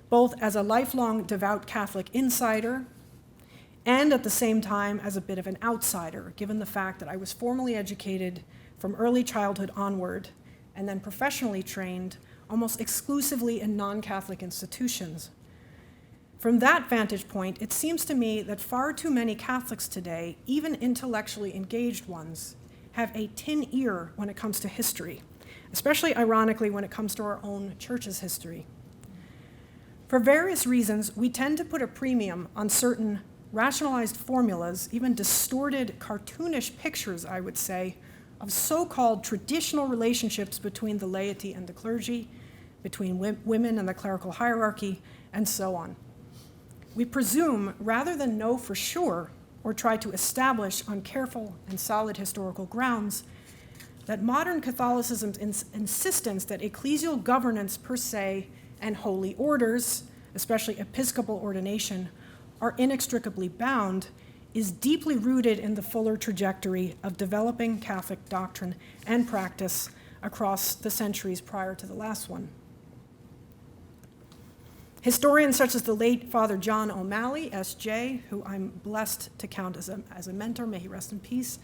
both as a lifelong devout Catholic insider and at the same time as a bit of an outsider, given the fact that I was formally educated from early childhood onward and then professionally trained almost exclusively in non-Catholic institutions. From that vantage point, it seems to me that far too many Catholics today, even intellectually engaged ones, have a tin ear when it comes to history, especially ironically when it comes to our own church's history. For various reasons, we tend to put a premium on certain rationalized formulas, even distorted, cartoonish pictures, I would say, of so-called traditional relationships between the laity and the clergy, between women and the clerical hierarchy, and so on. We presume, rather than know for sure or try to establish on careful and solid historical grounds, that modern Catholicism's insistence that ecclesial governance per se and holy orders, especially episcopal ordination, are inextricably bound is deeply rooted in the fuller trajectory of developing Catholic doctrine and practice across the centuries prior to the last one. Historians such as the late Father John O'Malley, S.J., who I'm blessed to count as a mentor, may he rest in peace,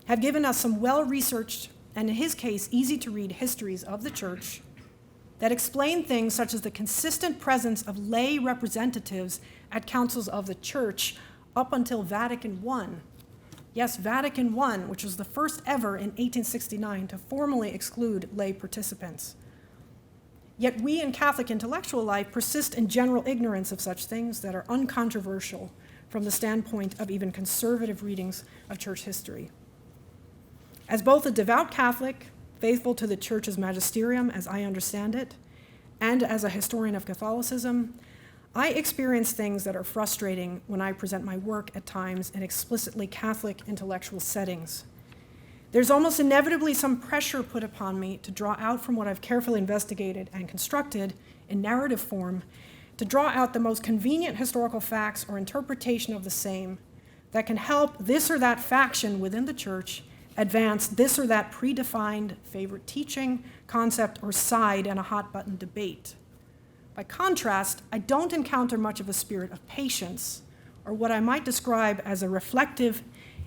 have given us some well-researched and, in his case, easy-to-read histories of the Church that explain things such as the consistent presence of lay representatives at councils of the Church up until Vatican I. Yes, Vatican I, which was the first ever in 1869 to formally exclude lay participants. Yet we in Catholic intellectual life persist in general ignorance of such things that are uncontroversial from the standpoint of even conservative readings of church history. As both a devout Catholic, faithful to the Church's magisterium as I understand it, and as a historian of Catholicism, I experience things that are frustrating when I present my work at times in explicitly Catholic intellectual settings. There's almost inevitably some pressure put upon me to draw out from what I've carefully investigated and constructed in narrative form, to draw out the most convenient historical facts or interpretation of the same that can help this or that faction within the Church advance this or that predefined favorite teaching, concept, or side in a hot-button debate. By contrast, I don't encounter much of a spirit of patience, or what I might describe as a reflective,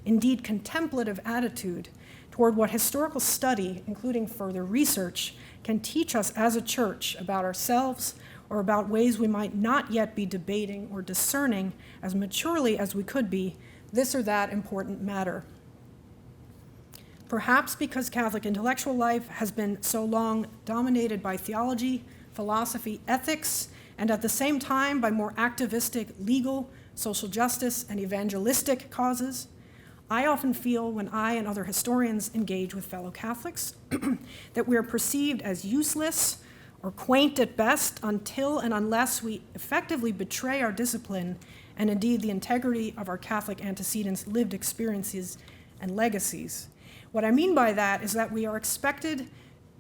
indeed contemplative attitude toward what historical study, including further research, can teach us as a church about ourselves or about ways we might not yet be debating or discerning as maturely as we could be this or that important matter. Perhaps because Catholic intellectual life has been so long dominated by theology, philosophy, ethics, and at the same time by more activistic legal, social justice, and evangelistic causes, I often feel when I and other historians engage with fellow Catholics that we are perceived as useless or quaint at best until and unless we effectively betray our discipline and indeed the integrity of our Catholic antecedents' lived experiences and legacies. What I mean by that is that we are expected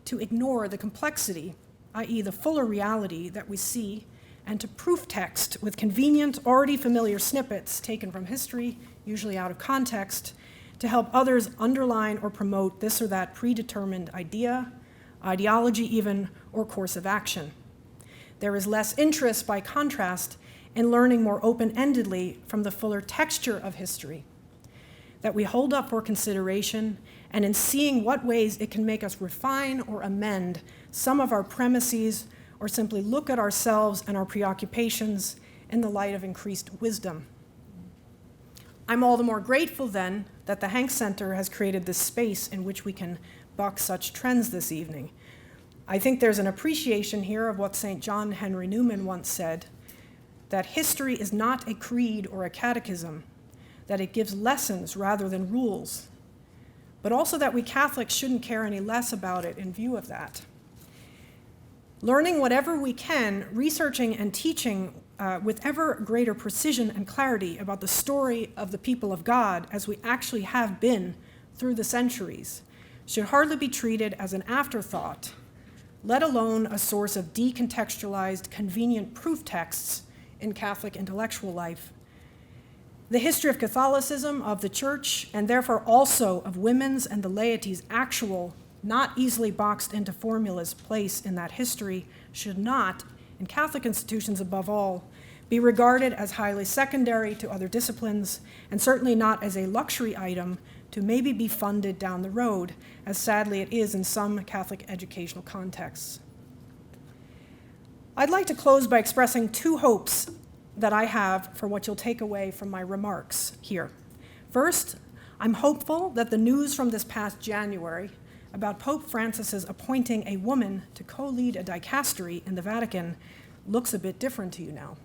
to ignore the complexity, i.e. the fuller reality that we see and to proof text with convenient, already familiar snippets taken from history, usually out of context, to help others underline or promote this or that predetermined idea, ideology even, or course of action. There is less interest, by contrast, in learning more open-endedly from the fuller texture of history that we hold up for consideration, and in seeing what ways it can make us refine or amend some of our premises, or simply look at ourselves and our preoccupations in the light of increased wisdom. I'm all the more grateful, then, that the Hanks Center has created this space in which we can buck such trends this evening. I think there's an appreciation here of what St. John Henry Newman once said, that history is not a creed or a catechism, that it gives lessons rather than rules, but also that we Catholics shouldn't care any less about it in view of that. Learning whatever we can, researching and teaching with ever greater precision and clarity about the story of the people of God as we actually have been through the centuries should hardly be treated as an afterthought, let alone a source of decontextualized, convenient proof texts in Catholic intellectual life. The history of Catholicism, of the Church, and therefore also of women's and the laity's actual, not easily boxed into formulas, place in that history should not, in Catholic institutions above all, be regarded as highly secondary to other disciplines, and certainly not as a luxury item to maybe be funded down the road, as sadly it is in some Catholic educational contexts. I'd like to close by expressing two hopes that I have for what you'll take away from my remarks here. First, I'm hopeful that the news from this past January about Pope Francis's appointing a woman to co-lead a dicastery in the Vatican looks a bit different to you now.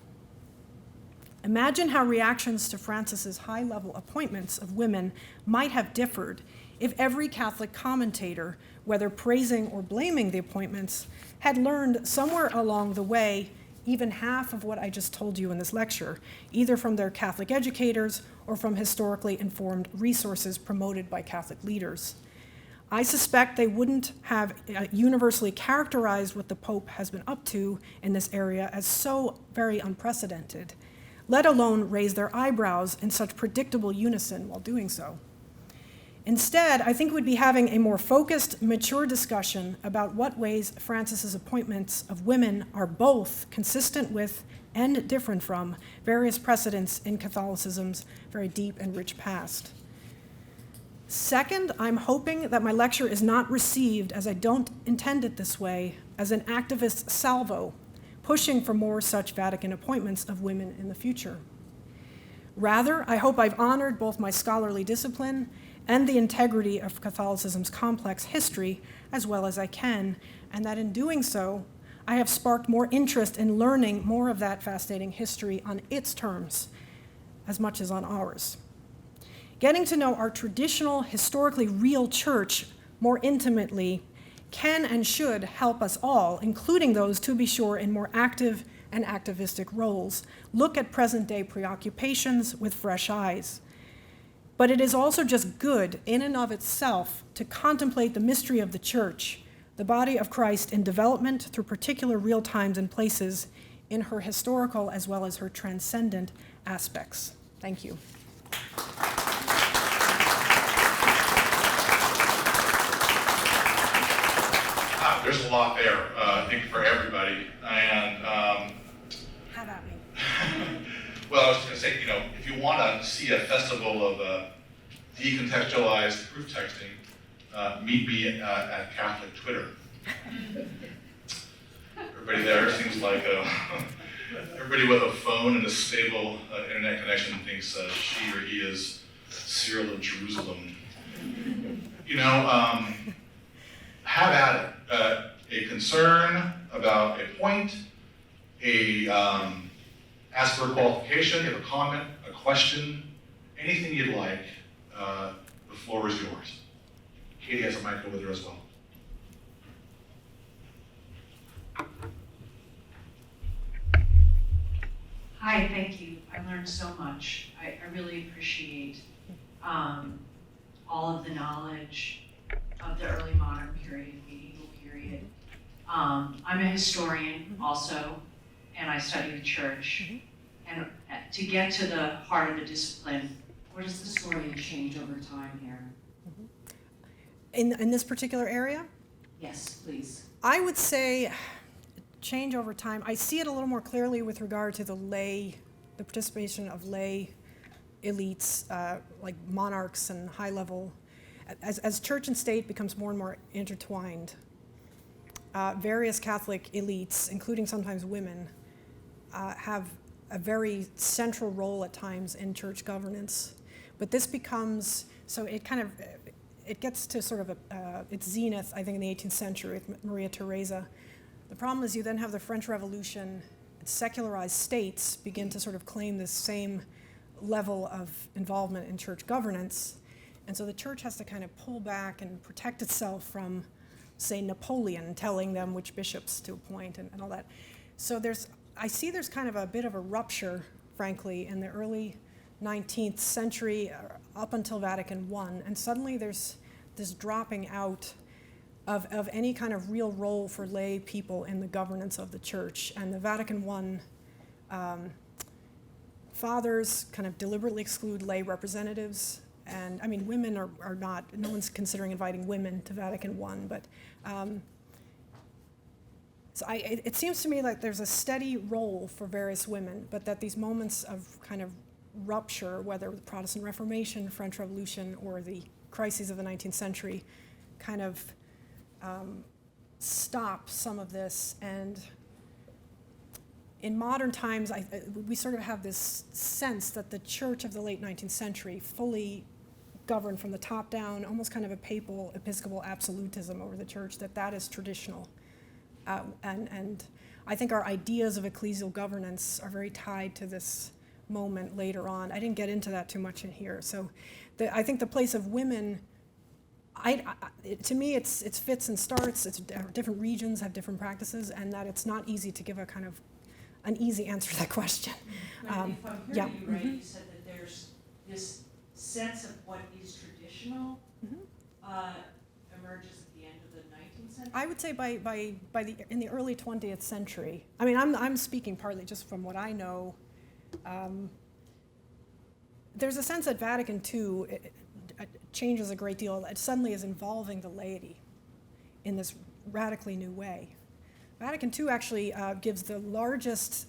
Imagine how reactions to Francis's high-level appointments of women might have differed if every Catholic commentator, whether praising or blaming the appointments, had learned somewhere along the way even half of what I just told you in this lecture, either from their Catholic educators or from historically informed resources promoted by Catholic leaders. I suspect they wouldn't have universally characterized what the Pope has been up to in this area as so very unprecedented, let alone raise their eyebrows in such predictable unison while doing so. Instead, I think we'd be having a more focused, mature discussion about what ways Francis's appointments of women are both consistent with and different from various precedents in Catholicism's very deep and rich past. Second, I'm hoping that my lecture is not received, as I don't intend it this way, as an activist salvo, pushing for more such Vatican appointments of women in the future. Rather, I hope I've honored both my scholarly discipline and the integrity of Catholicism's complex history as well as I can, and that in doing so, I have sparked more interest in learning more of that fascinating history on its terms, as much as on ours. Getting to know our traditional, historically real church more intimately can and should help us all, including those, to be sure, in more active and activistic roles, look at present-day preoccupations with fresh eyes. But it is also just good, in and of itself, to contemplate the mystery of the Church, the body of Christ in development through particular real times and places, in her historical as well as her transcendent aspects. Thank you. There's a lot there, I think, for everybody. And Have at me. well, I was going to say, if you want to see a festival of decontextualized proof texting, meet me at Catholic Twitter. Everybody there seems like everybody with a phone and a stable internet connection thinks she or he is Cyril of Jerusalem. Have at it. A concern about a point, ask for a qualification, you have a comment, a question, anything you'd like, the floor is yours. Katie has a mic over there as well. Hi, thank you. I learned so much. I really appreciate all of the knowledge of the early modern period, medieval period. I'm a historian also, and I study the church. And to get to the heart of the discipline, What does the story change over time here? In this particular area, Yes, please. I would say change over time. I see it a little more clearly with regard to the participation of lay elites, like monarchs and high level. As church and state becomes more and more intertwined, various Catholic elites, including sometimes women, have a very central role at times in church governance. But this becomes, so it gets to sort of its zenith, I think, in the 18th century with Maria Theresa. The problem is you then have the French Revolution, secularized states begin to sort of claim this same level of involvement in church governance. And so the church has to kind of pull back and protect itself from, say, Napoleon telling them which bishops to appoint and all that. So I see there's kind of a bit of a rupture, frankly, in the early 19th century up until Vatican I, and suddenly there's this dropping out of any kind of real role for lay people in the governance of the church. And the Vatican I fathers kind of deliberately exclude lay representatives. And I mean, women are not, no one's considering inviting women to Vatican I, but so it seems to me like there's a steady role for various women, but that these moments of kind of rupture, whether the Protestant Reformation, French Revolution, or the crises of the 19th century, kind of stop some of this. And in modern times, we sort of have this sense that the church of the late 19th century fully governed from the top down, almost kind of a papal episcopal absolutism over the church, that is traditional. And I think our ideas of ecclesial governance are very tied to this moment later on. I didn't get into that too much in here. So I think the place of women, to me, it's fits and starts. It's different regions have different practices, and that it's not easy to give an easy answer to that question. If I'm yeah. hearing you right, you said that there's this sense of what is traditional emerges at the end of the 19th century? I would say in the early 20th century. I mean, I'm speaking partly just from what I know. There's a sense that Vatican II changes a great deal. It suddenly is involving the laity in this radically new way. Vatican II actually gives the largest,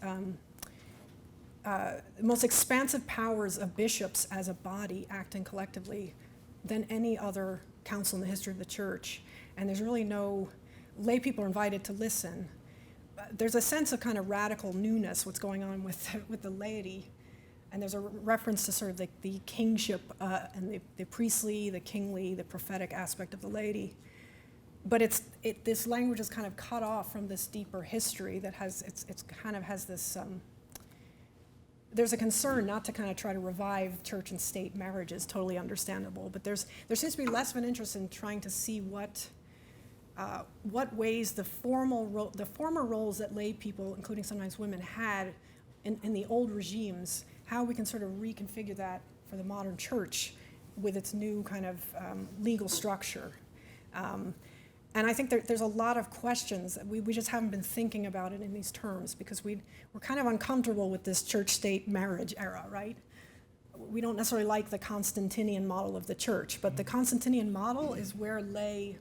most expansive powers of bishops as a body acting collectively than any other council in the history of the church. And there's really no, lay people are invited to listen. There's a sense of kind of radical newness, what's going on with the laity. And there's a reference to sort of the kingship and the priestly, the kingly, the prophetic aspect of the laity. But this language is kind of cut off from this deeper history that it's kind of has this, there's a concern not to kind of try to revive church and state marriages, totally understandable. But there seems to be less of an interest in trying to see what ways the former roles that lay people, including sometimes women, had in the old regimes, how we can sort of reconfigure that for the modern church with its new kind of legal structure. And I think there's a lot of questions that we just haven't been thinking about it in these terms because we're kind of uncomfortable with this church-state marriage era, right? We don't necessarily like the Constantinian model of the church, but the Constantinian model is where lay,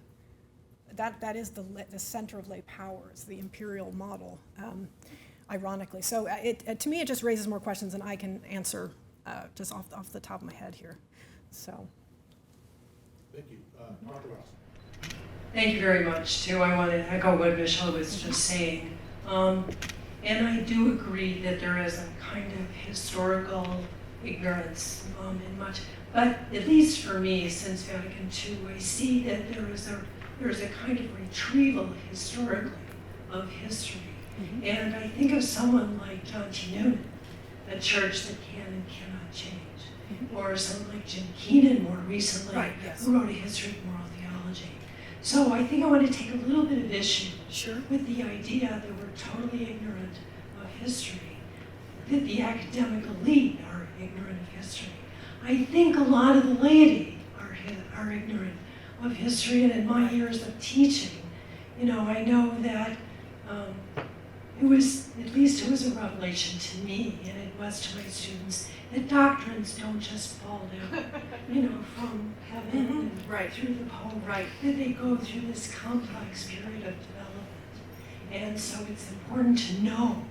that is the center of lay powers, the imperial model, ironically. So to me, it just raises more questions than I can answer just off the top of my head here. So. Thank you. Dr. Ross. Thank you very much, too. I want to echo what Michelle was just saying. And I do agree that there is a kind of historical ignorance in much. But at least for me, since Vatican II, I see that there is a kind of retrieval historically of history. Mm-hmm. And I think of someone like John T. Newman, a church that can and cannot change. Mm-hmm. Or someone like Jim Keenan more recently, right, yes, who wrote a history of moral theology. So I think I want to take a little bit of issue with the idea that we're totally ignorant of history, that the academic elite are ignorant of history. I think a lot of the laity are ignorant of history, and in my years of teaching, I know that it was a revelation to me, and it was to my students, that doctrines don't just fall down, from heaven and Right. through the Pope. Right. That they go through this complex period of development. And so it's important to know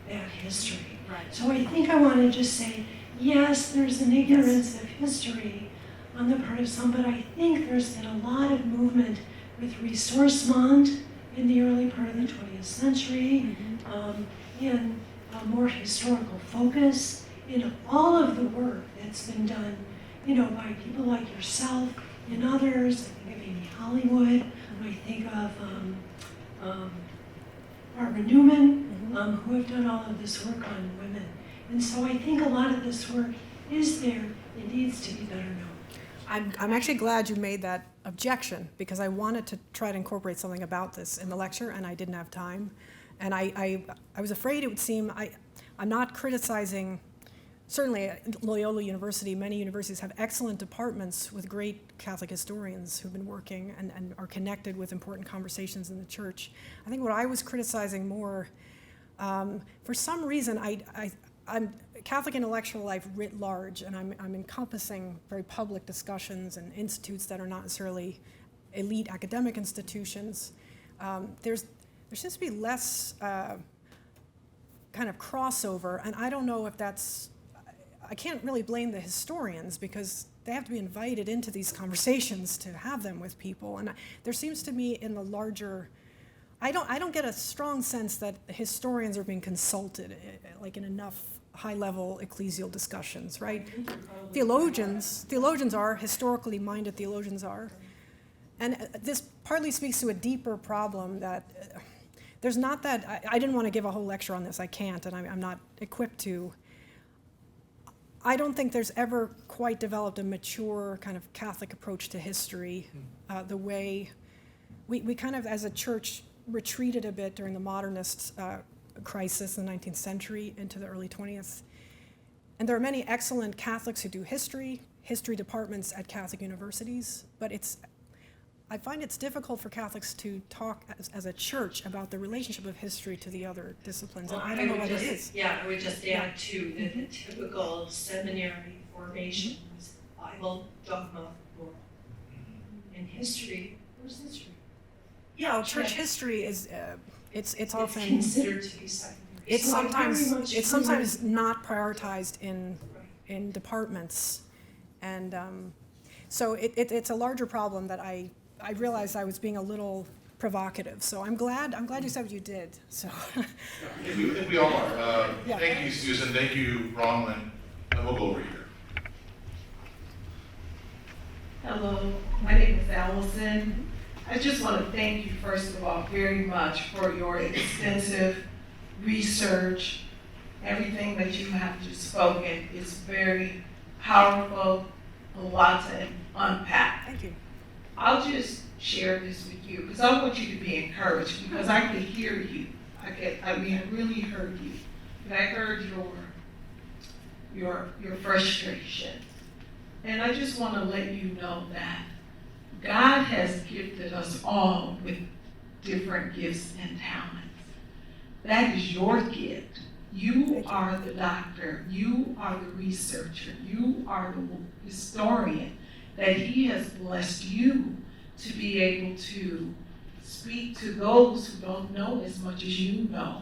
that history. Right. So I think I want to just say, yes, there's an ignorance of history on the part of some, but I think there's been a lot of movement with ressourcement in the early part of the 20th century, in a more historical focus, in all of the work that's been done, by people like yourself and others. I think of Amy Hollywood. I think of Barbara Newman, who have done all of this work on women. And so I think a lot of this work is there. It needs to be better known. I'm actually glad you made that objection, because I wanted to try to incorporate something about this in the lecture, and I didn't have time. And I was afraid it would seem, I'm not criticizing, certainly at Loyola University, many universities have excellent departments with great Catholic historians who've been working and are connected with important conversations in the church. I think what I was criticizing more, for some reason, I'm Catholic intellectual life writ large, and I'm encompassing very public discussions and institutes that are not necessarily elite academic institutions. There seems to be less kind of crossover, and I don't know if that's, I can't really blame the historians, because they have to be invited into these conversations to have them with people. And there seems to me in the larger, I don't get a strong sense that historians are being consulted like in enough high-level ecclesial discussions, right? Theologians are, historically minded theologians are. And this partly speaks to a deeper problem that there's not that, I didn't want to give a whole lecture on this, I can't, and I'm not equipped to. I don't think there's ever quite developed a mature kind of Catholic approach to history, the way we kind of, as a church, retreated a bit during the modernist crisis in the 19th century into the early 20th. And there are many excellent Catholics who do history departments at Catholic universities, but I find it's difficult for Catholics to talk as a church about the relationship of history to the other disciplines, and I don't know what it is. Yeah, I would just add too that the typical seminary formation was Bible, dogma, moral. In history, where's history? Yeah, church history is it's often considered to be secondary. it's So I very sometimes much it's agree. sometimes not prioritized in departments, and so it's a larger problem that I realized I was being a little provocative. So I'm glad you said what you did. So I think we all are. Yeah. Thank you, Susan. Thank you, Bronwen. And we'll go over here. Hello, my name is Allison. I just want to thank you, first of all, very much for your extensive research. Everything that you have just spoken is very powerful, a lot to unpack. thank you. I'll just share this with you because I want you to be encouraged, because I could hear you. I really heard you. And I heard your frustration. And I just want to let you know that God has gifted us all with different gifts and talents. That is your gift. You are the doctor. You are the researcher. You are the historian, that He has blessed you to be able to speak to those who don't know as much as you know.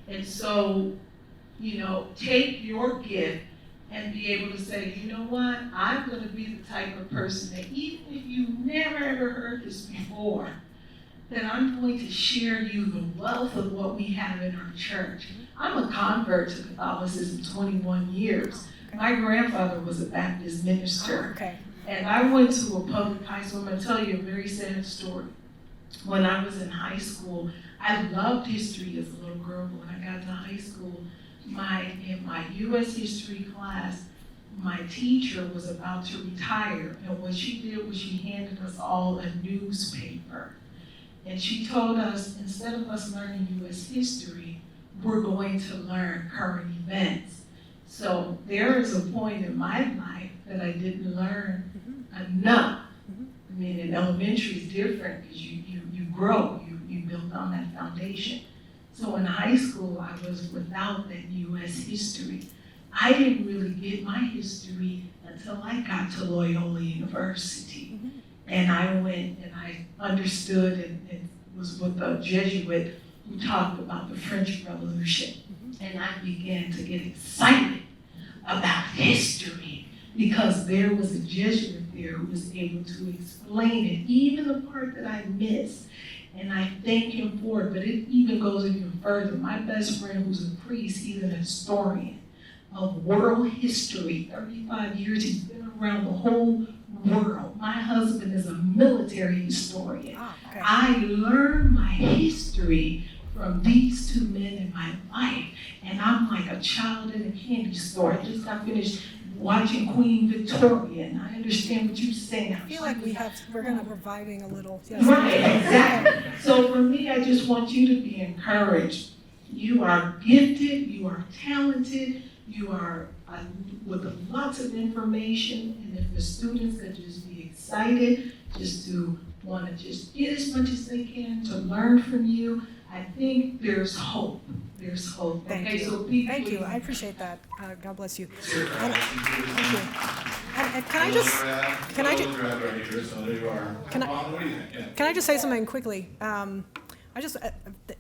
And so, take your gift and be able to say, you know what, I'm going to be the type of person that even if you never ever heard this before, that I'm going to share you the wealth of what we have in our church. I'm a convert to Catholicism 21 years. My grandfather was a Baptist minister. Oh, okay. And I went to a public high school. I'm going to tell you a very sad story. When I was in high school, I loved history as a little girl. When I got to high school, in my U.S. history class, my teacher was about to retire. And what she did was she handed us all a newspaper. And she told us, instead of us learning U.S. history, we're going to learn current events. So there is a point in my life that I didn't learn enough. I mean, in elementary is different because you grow, you build on that foundation. So in high school, I was without that U.S. history. I didn't really get my history until I got to Loyola University. And I went and I understood and was with a Jesuit who talked about the French Revolution. And I began to get excited about history because there was a Jesuit there who was able to explain it, even the part that I missed. And I thank him for it, but it even goes even further. My best friend, who's a priest, he's an historian of world history. 35 years, he's been around the whole world. My husband is a military historian. Okay. I learned my history from these two men in my life, and I'm like a child in a candy store. I just got finished watching Queen Victoria, and I understand what you're saying. I feel like we're kind of reviving a little. Yes. Right, exactly. So for me, I just want you to be encouraged. You are gifted, you are talented, you are with lots of information, and if the students could just be excited, just to want to just get as much as they can to learn from you, I think there's hope. There's hope. Thank Okay, you. so be Thank you. pleased. I appreciate that. God bless you. Thank Thank you. And can I just can I just can I just say something quickly? I just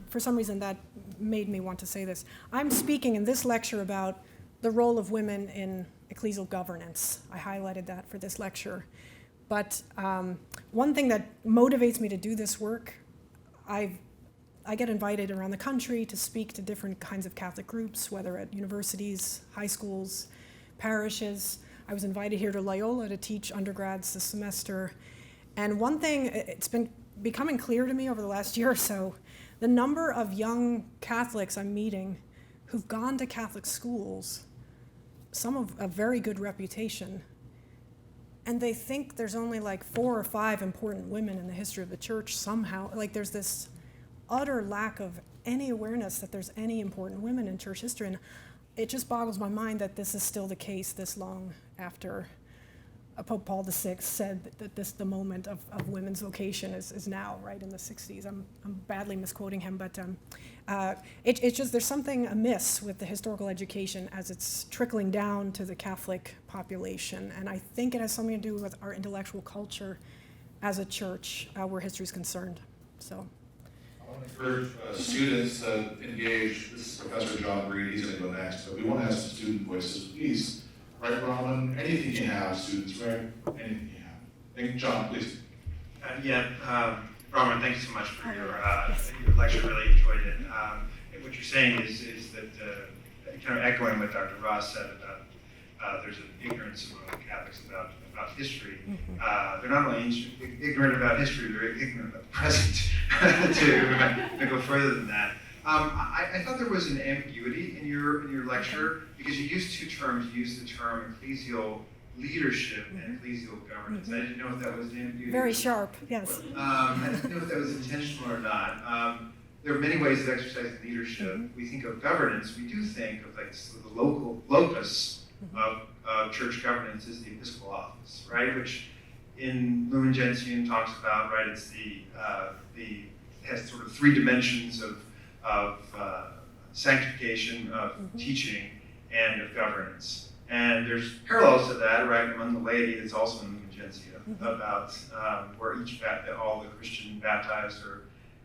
for some reason that made me want to say this. I'm speaking in this lecture about the role of women in ecclesial governance. I highlighted that for this lecture. But one thing that motivates me to do this work, I get invited around the country to speak to different kinds of Catholic groups, whether at universities, high schools, parishes. I was invited here to Loyola to teach undergrads this semester. And one thing, it's been becoming clear to me over the last year or so, the number of young Catholics I'm meeting who've gone to Catholic schools, some of a very good reputation, and they think there's only like 4 or 5 important women in the history of the church somehow. Like there's this utter lack of any awareness that there's any important women in church history. And it just boggles my mind that this is still the case this long after Pope Paul VI said that the moment of women's vocation is now, right, in the 60s. I'm badly misquoting him, but it's just there's something amiss with the historical education as it's trickling down to the Catholic population. And I think it has something to do with our intellectual culture as a church where history is concerned. So. I want to encourage students to engage. This is Professor John Breed, he's going to go next, but we want to have some student voices. Please, right, Bronwen? Anything you have, students, right? Anything you have. Thank you, John, please. Bronwen, thank you so much for your lecture. Really enjoyed it. What you're saying is that, kind of echoing what Dr. Ross said about there's an ignorance among Catholics about history. They're not only ignorant about history, they're ignorant about the present. to go further than that, I thought there was an ambiguity in your lecture because you used 2 terms. You used the term ecclesial leadership and ecclesial governance. I didn't know if that was an ambiguity. Very sharp, yes. I didn't know if that was intentional or not. There are many ways of exercising leadership. We think of governance. We do think of like the local locus of church governance is the episcopal office, right? Which in Lumen Gentium talks about, right? It's it has sort of 3 dimensions of sanctification, of teaching, and of governance. And there's parallels to that, right, among the laity that's also in Lumen Gentium about where all the Christian baptized are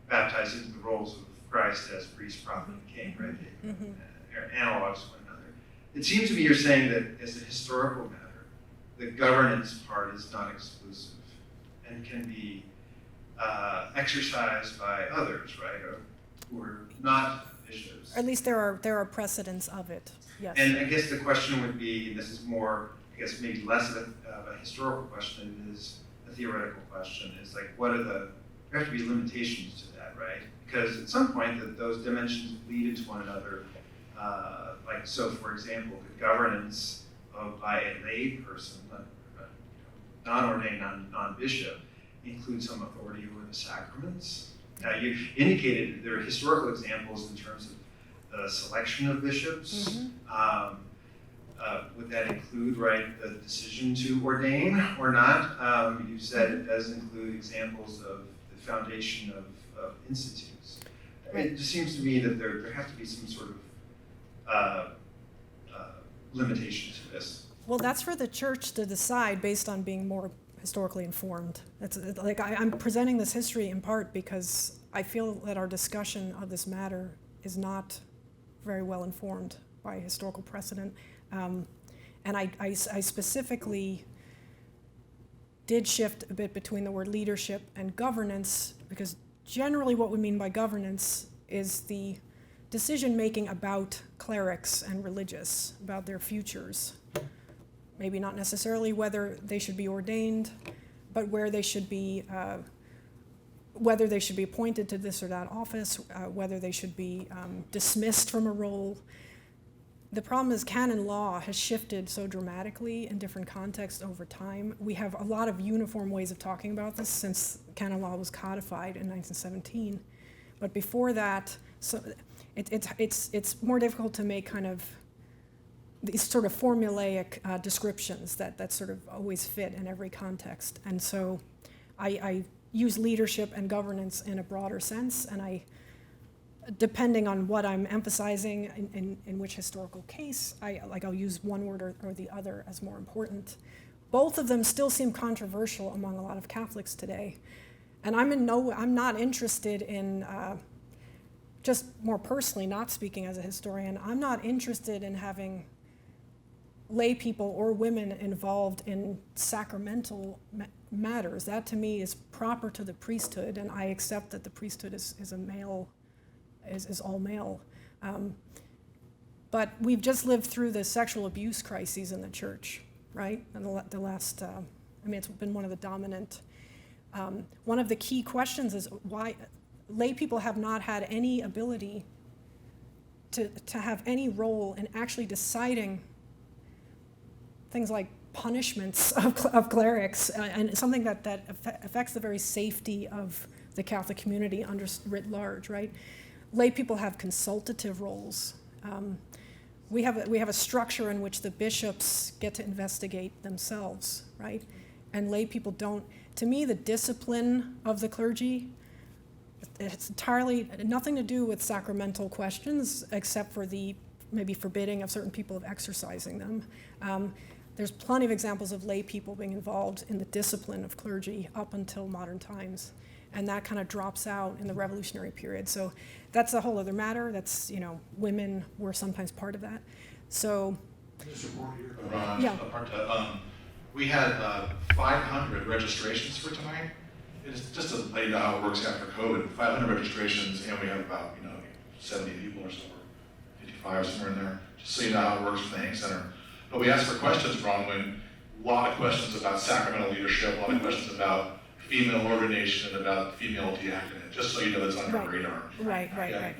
baptized into the roles of Christ as priest, prophet, and king, right? They're analogs to one another. It seems to me you're saying that as a historical matter, the governance part is not exclusive and can be exercised by others, right, or who are not bishops. At least there are precedents of it. Yes. And I guess the question would be, and this is more, I guess maybe less of a historical question than it is a theoretical question, is like there have to be limitations to that, right? Because at some point those dimensions bleed into one another. So for example, the governance by a lay person, non-ordained, non-bishop, includes some authority over the sacraments. Now you indicated there are historical examples in terms of the selection of bishops. Would that include, right, the decision to ordain or not? You said it does include examples of the foundation of institutes. It just seems to me that there has to be some sort of limitation to this. Well, that's for the church to decide based on being more historically informed. It's like I'm presenting this history in part because I feel that our discussion of this matter is not very well informed by historical precedent. And I specifically did shift a bit between the word leadership and governance, because generally what we mean by governance is the decision-making about clerics and religious, about their futures. Maybe not necessarily whether they should be ordained, but where they should be, whether they should be appointed to this or that office, whether they should be dismissed from a role. The problem is canon law has shifted so dramatically in different contexts over time. We have a lot of uniform ways of talking about this since canon law was codified in 1917. But before that, so it's more difficult to make kind of these sort of formulaic descriptions that sort of always fit in every context. And so I use leadership and governance in a broader sense, and depending on what I'm emphasizing in which historical case, I'll use one word or the other as more important. Both of them still seem controversial among a lot of Catholics today. And I'm not interested in, just more personally, not speaking as a historian, I'm not interested in having lay people or women involved in sacramental matters. That to me is proper to the priesthood, and I accept that the priesthood is a male, is all male. But we've just lived through the sexual abuse crises in the church, right? And the last, it's been one of the dominant. One of the key questions is why lay people have not had any ability to have any role in actually deciding things like punishments of clerics, and something that affects the very safety of the Catholic community writ large, right? Lay people have consultative roles. We have a structure in which the bishops get to investigate themselves, right? And lay people don't. To me, the discipline of the clergy, it's entirely nothing to do with sacramental questions, except for the maybe forbidding of certain people of exercising them. There's plenty of examples of lay people being involved in the discipline of clergy up until modern times. And that kind of drops out in the revolutionary period. So that's a whole other matter. That's, women were sometimes part of that. So, we had 500 registrations for tonight. It's just to let you know how it works after COVID. 500 registrations, and we have about 70 people or so, or 55 somewhere in there. Just so you know how it works for the Hank Center. But we asked for questions, Bronwen. A lot of questions about sacramental leadership. A lot of questions about female ordination and about female diaconate. Just so you know, that's on your radar. Right.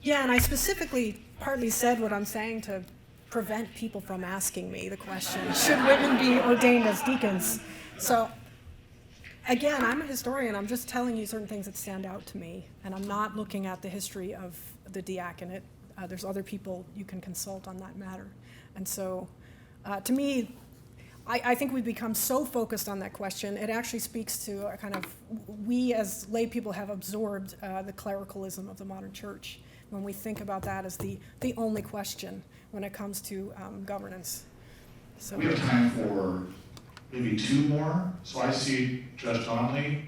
Yeah, and I specifically partly said what I'm saying to prevent people from asking me the question, should women be ordained as deacons? So, again, I'm a historian. I'm just telling you certain things that stand out to me, and I'm not looking at the history of the diaconate. There's other people you can consult on that matter. And so, to me, I think we've become so focused on that question, it actually speaks to a kind of, we as lay people have absorbed the clericalism of the modern church when we think about that as the only question when it comes to governance. So we have time for maybe two more. So I see Judge Donnelly.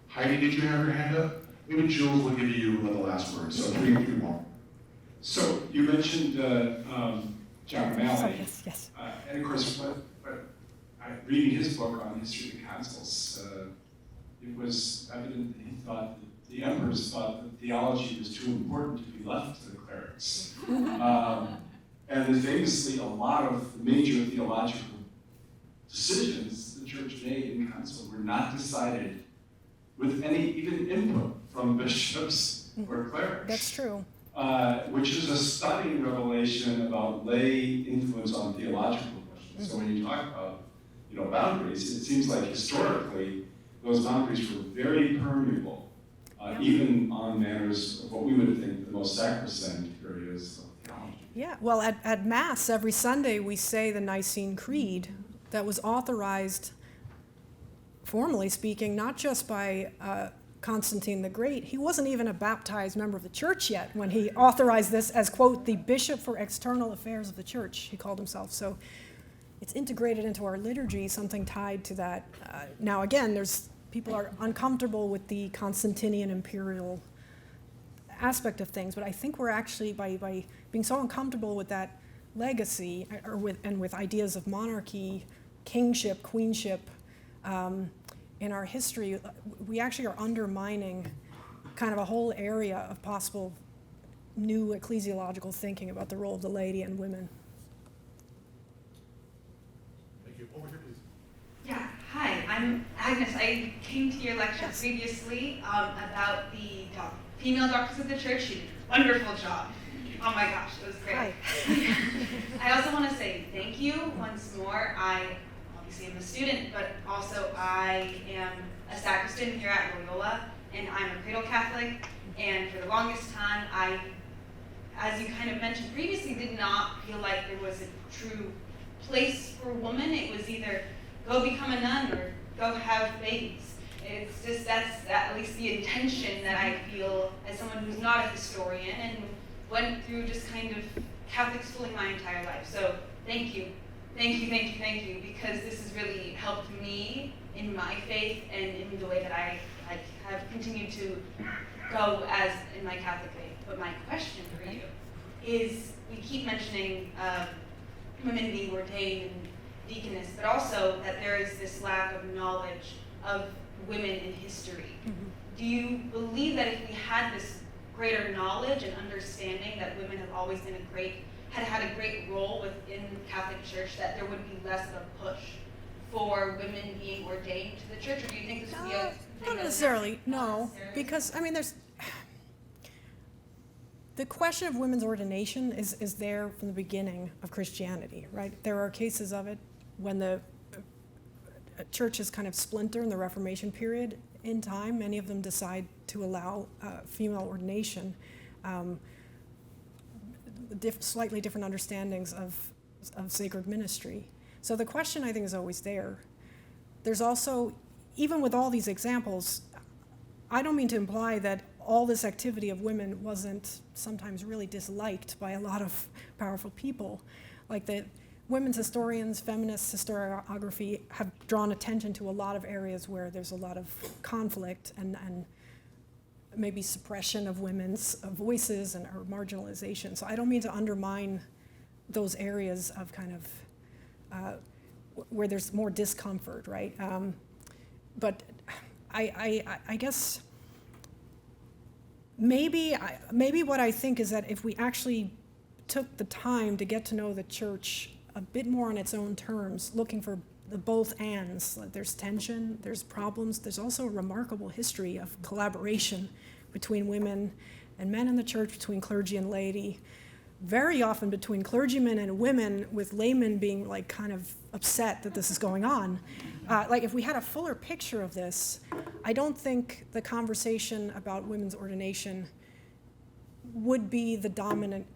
Heidi, did you have your hand up? Maybe Jules will give you the last word. So three more. So you mentioned John O'Malley. Yes. And of course, reading his book on history of the councils, it was evident that he thought that the emperors thought that theology was too important to be left to the clerics. And that famously, a lot of the major theological decisions the church made in council were not decided with any even input from bishops or clerics. That's true. Which is a stunning revelation about lay influence on theological questions. So when you talk about boundaries, it seems like historically those boundaries were very permeable, even on matters of what we would think the most sacrosanct areas of theology. Yeah, well, at Mass every Sunday we say the Nicene Creed that was authorized, formally speaking, not just by Constantine the Great, he wasn't even a baptized member of the church yet when he authorized this as, quote, the bishop for external affairs of the church, he called himself. So it's integrated into our liturgy, something tied to that. Now, again, people are uncomfortable with the Constantinian imperial aspect of things, but I think we're actually, by being so uncomfortable with that legacy, and with ideas of monarchy, kingship, queenship, in our history, we actually are undermining kind of a whole area of possible new ecclesiological thinking about the role of the laity and women. Thank you. Over here, please. Yeah, hi, I'm Agnes. I came to your lecture previously about the female doctors of the church. You did a wonderful job. Oh my gosh, it was great. Hi. I also want to say thank you once more. I obviously am a student, but also I am a sacristan here at Loyola, and I'm a cradle Catholic. And for the longest time, I, as you kind of mentioned previously, did not feel like there was a true place for women. It was either go become a nun or go have babies. It's just, that's at least the intention that I feel as someone who's not a historian and went through just kind of Catholic schooling my entire life. So thank you. Thank you, thank you, thank you, because this has really helped me in my faith and in the way that I have continued to go as in my Catholic faith. But my question for you is, we keep mentioning women being ordained and deaconess, but also that there is this lack of knowledge of women in history. Mm-hmm. Do you believe that if we had this greater knowledge and understanding that women have always been had a great role within the Catholic Church, that there would be less of a push for women being ordained to the church? Or do you think this would be a Not necessarily, no, because, I mean, the question of women's ordination is there from the beginning of Christianity, right? There are cases of it when the church is kind of splinter in the Reformation period. In time, many of them decide to allow female ordination. Slightly different understandings of sacred ministry. So the question, I think, is always there. There's also, even with all these examples, I don't mean to imply that all this activity of women wasn't sometimes really disliked by a lot of powerful people. Like the women's historians, feminist historiography have drawn attention to a lot of areas where there's a lot of conflict and maybe suppression of women's voices or marginalization. So I don't mean to undermine those areas of kind of where there's more discomfort, right? But I guess maybe what I think is that if we actually took the time to get to know the church a bit more on its own terms, looking for the both ands. There's tension, there's problems, there's also a remarkable history of collaboration between women and men in the church, between clergy and laity, very often between clergymen and women, with laymen being like kind of upset that this is going on. Like if we had a fuller picture of this, I don't think the conversation about women's ordination would be the dominant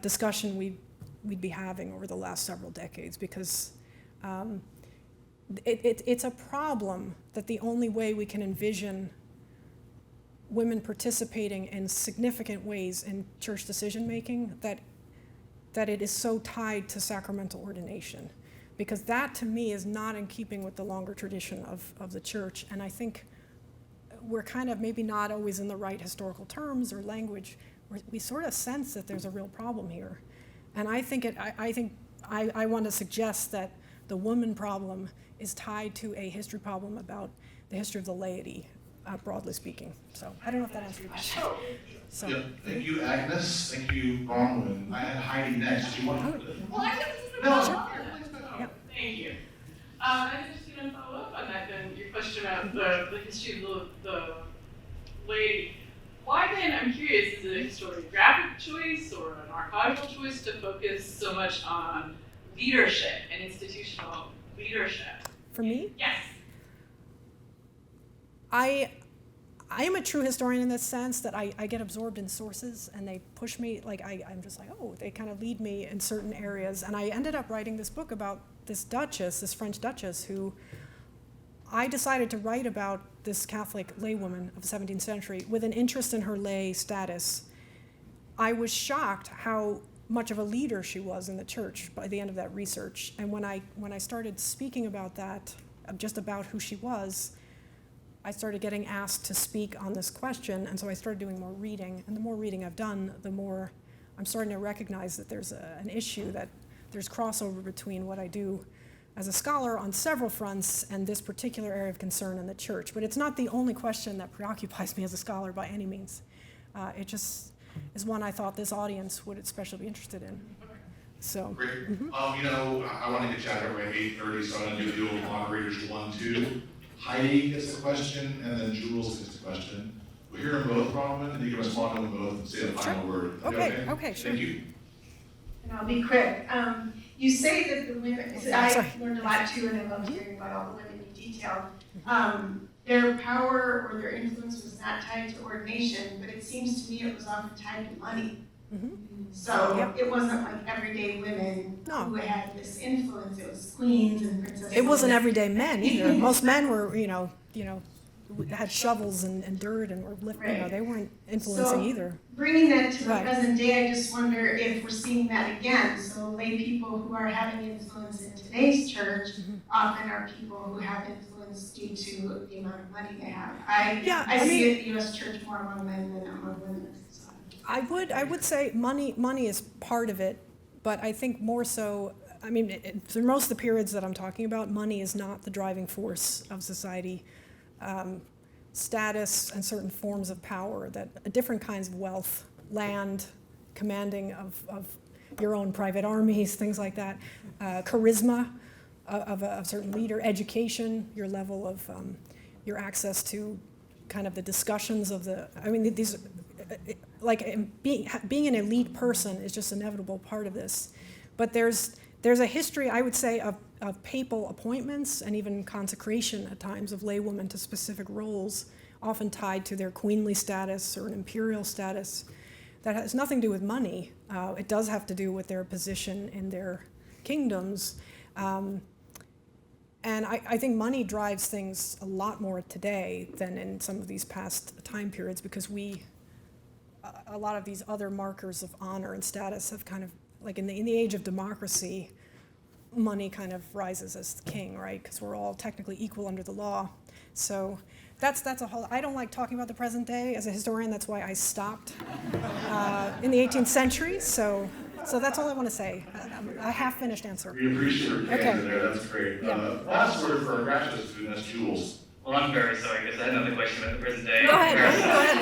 discussion we'd be having over the last several decades, because it's a problem that the only way we can envision women participating in significant ways in church decision-making, that it is so tied to sacramental ordination. Because that, to me, is not in keeping with the longer tradition of the church. And I think we're kind of maybe not always in the right historical terms or language. We sort of sense that there's a real problem here. And I want to suggest that the woman problem is tied to a history problem about the history of the laity, broadly speaking. So I don't know if that answers your question. So. Yeah, thank you, Agnes. Thank you, Bronwen. I had Heidi next. Do you want to? Well, I think No. Sure. Thank you. I just want to follow up on that then, your question about the history of the laity. Why then, I'm curious, is it a historiographic choice or an archival choice to focus so much on leadership and institutional leadership? For me? Yes. I am a true historian in this sense that I get absorbed in sources and they push me, like I'm just like, oh, they kind of lead me in certain areas. And I ended up writing this book about this French duchess, who I decided to write about this Catholic laywoman of the 17th century with an interest in her lay status. I was shocked how much of a leader she was in the church by the end of that research. And when I started speaking about that, just about who she was, I started getting asked to speak on this question, and so I started doing more reading. And the more reading I've done, the more I'm starting to recognize that there's an issue, that there's crossover between what I do as a scholar on several fronts and this particular area of concern in the church. But it's not the only question that preoccupies me as a scholar by any means. It just is one I thought this audience would especially be interested in. So. Great. I want to get you out here by 8:30, so I'm going to do the old moderators 1, 2. Heidi gets the question, and then Jules gets the question. We'll hear them both, Bronwen, and you give us one of them both and say the final word. Okay, sure. Thank you. And I'll be quick. You say that the women, I learned a lot too, and I loved hearing about all the women in detail. Their power or their influence was not tied to ordination, but it seems to me it was often tied to money. So it wasn't like everyday women who had this influence. It was queens and princesses. It wasn't everyday men either. Most men were, had shovels and dirt and were lifting. They weren't influencing either. Bringing that to the present day, I just wonder if we're seeing that again. So lay people who are having influence in today's church often are people who have influence due to the amount of money they have. I see it in the U.S. church more among men than among women. I would say money is part of it, but I think more so, through most of the periods that I'm talking about, money is not the driving force of society. Status and certain forms of power, different kinds of wealth, land, commanding of your own private armies, things like that, charisma of a certain leader, education, your level of, your access to kind of the discussions of these, being an elite person is just an inevitable part of this. But there's a history, I would say, of papal appointments and even consecration at times of laywomen to specific roles, often tied to their queenly status or an imperial status. That has nothing to do with money. It does have to do with their position in their kingdoms. And I think money drives things a lot more today than in some of these past time periods, because a lot of these other markers of honor and status have kind of, like in the age of democracy, money kind of rises as the king, right? Because we're all technically equal under the law. So that's a whole, I don't like talking about the present day as a historian. That's why I stopped in the 18th century. So that's all I want to say. A half-finished answer. We appreciate your answer there. That's great. Last word for our graduate student, that's Jules. Well, I'm very sorry because I had another question about the present day. Go ahead.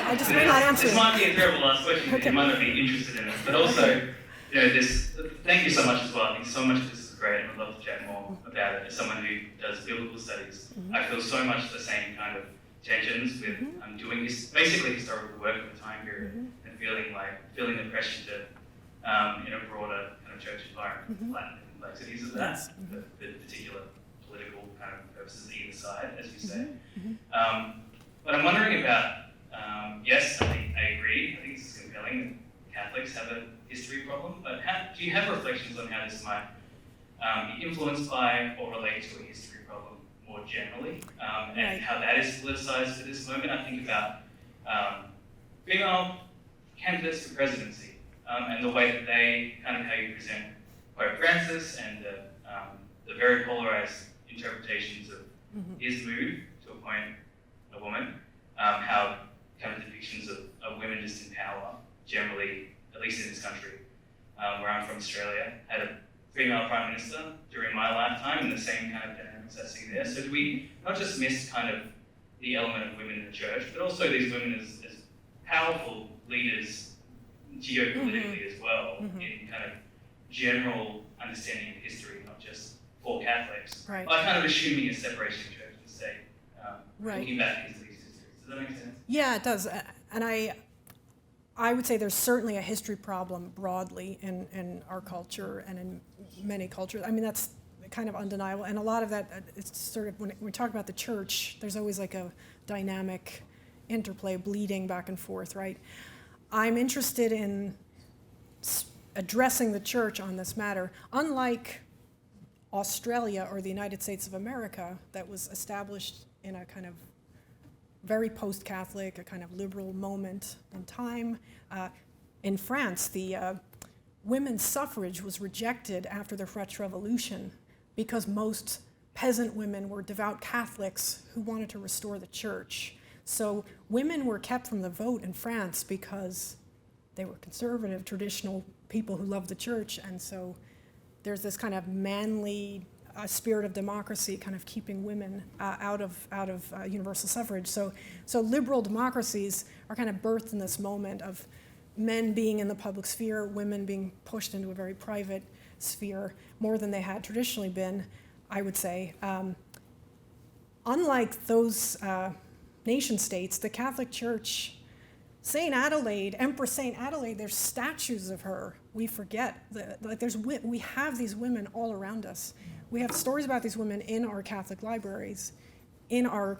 I just may not answer. This might be a terrible last question. Okay. You might not be interested in it, but also, thank you so much as well. I think so much of this is great, and I'd love to chat more about it. As someone who does biblical studies, I feel so much the same kind of tensions with doing this basically historical work of the time period and feeling the pressure to, in a broader kind of church environment, flatten the complexities of that, the particular political kind of purposes either side, as you say. But I'm wondering about, yes, I agree. I think this is compelling that Catholics have a history problem, but do you have reflections on how this might be influenced by or relate to a history problem more generally, and how that is politicized at this moment? I think about female candidates for presidency and the way that they, kind of how you present Pope Francis and the very polarized interpretations of his move to appoint a woman, how kind of depictions of women just in power, generally, at least in this country, where I'm from, Australia, had a female prime minister during my lifetime, and the same kind of dynamics I see there. So do we not just miss kind of the element of women in the church, but also these women as powerful leaders geopolitically as well, in kind of general understanding of history, not just for Catholics. Right. By kind of assuming a separation of church and state, looking back into these histories. Does that make sense? Yeah, it does. And I would say there's certainly a history problem broadly in our culture and in many cultures. I mean, that's kind of undeniable. And a lot of that, it's sort of, when we talk about the church, there's always like a dynamic interplay, bleeding back and forth, right? I'm interested in addressing the church on this matter. Unlike Australia or the United States of America that was established in a kind of very post-Catholic, a kind of liberal moment in time. In France, the women's suffrage was rejected after the French Revolution because most peasant women were devout Catholics who wanted to restore the church. So women were kept from the vote in France because they were conservative, traditional people who loved the church, and so there's this kind of manly spirit of democracy kind of keeping women out of universal suffrage. So liberal democracies are kind of birthed in this moment of men being in the public sphere, women being pushed into a very private sphere, more than they had traditionally been, I would say. Unlike those nation states, the Catholic Church, Saint Adelaide, Empress Saint Adelaide, there's statues of her. We forget. We have these women all around us. We have stories about these women in our Catholic libraries, in our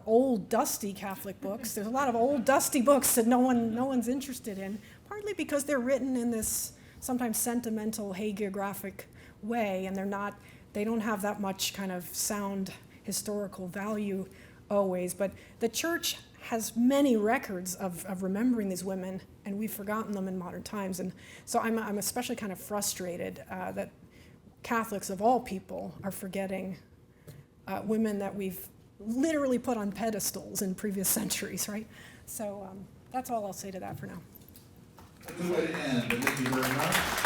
old, dusty Catholic books. There's a lot of old, dusty books that no one's interested in, partly because they're written in this sometimes sentimental, hagiographic way, and they don't have that much kind of sound historical value always. But the church has many records of remembering these women, and we've forgotten them in modern times. And so I'm especially kind of frustrated that Catholics of all people are forgetting women that we've literally put on pedestals in previous centuries, right? So that's all I'll say to that for now. That's a good way to end, but thank you very much.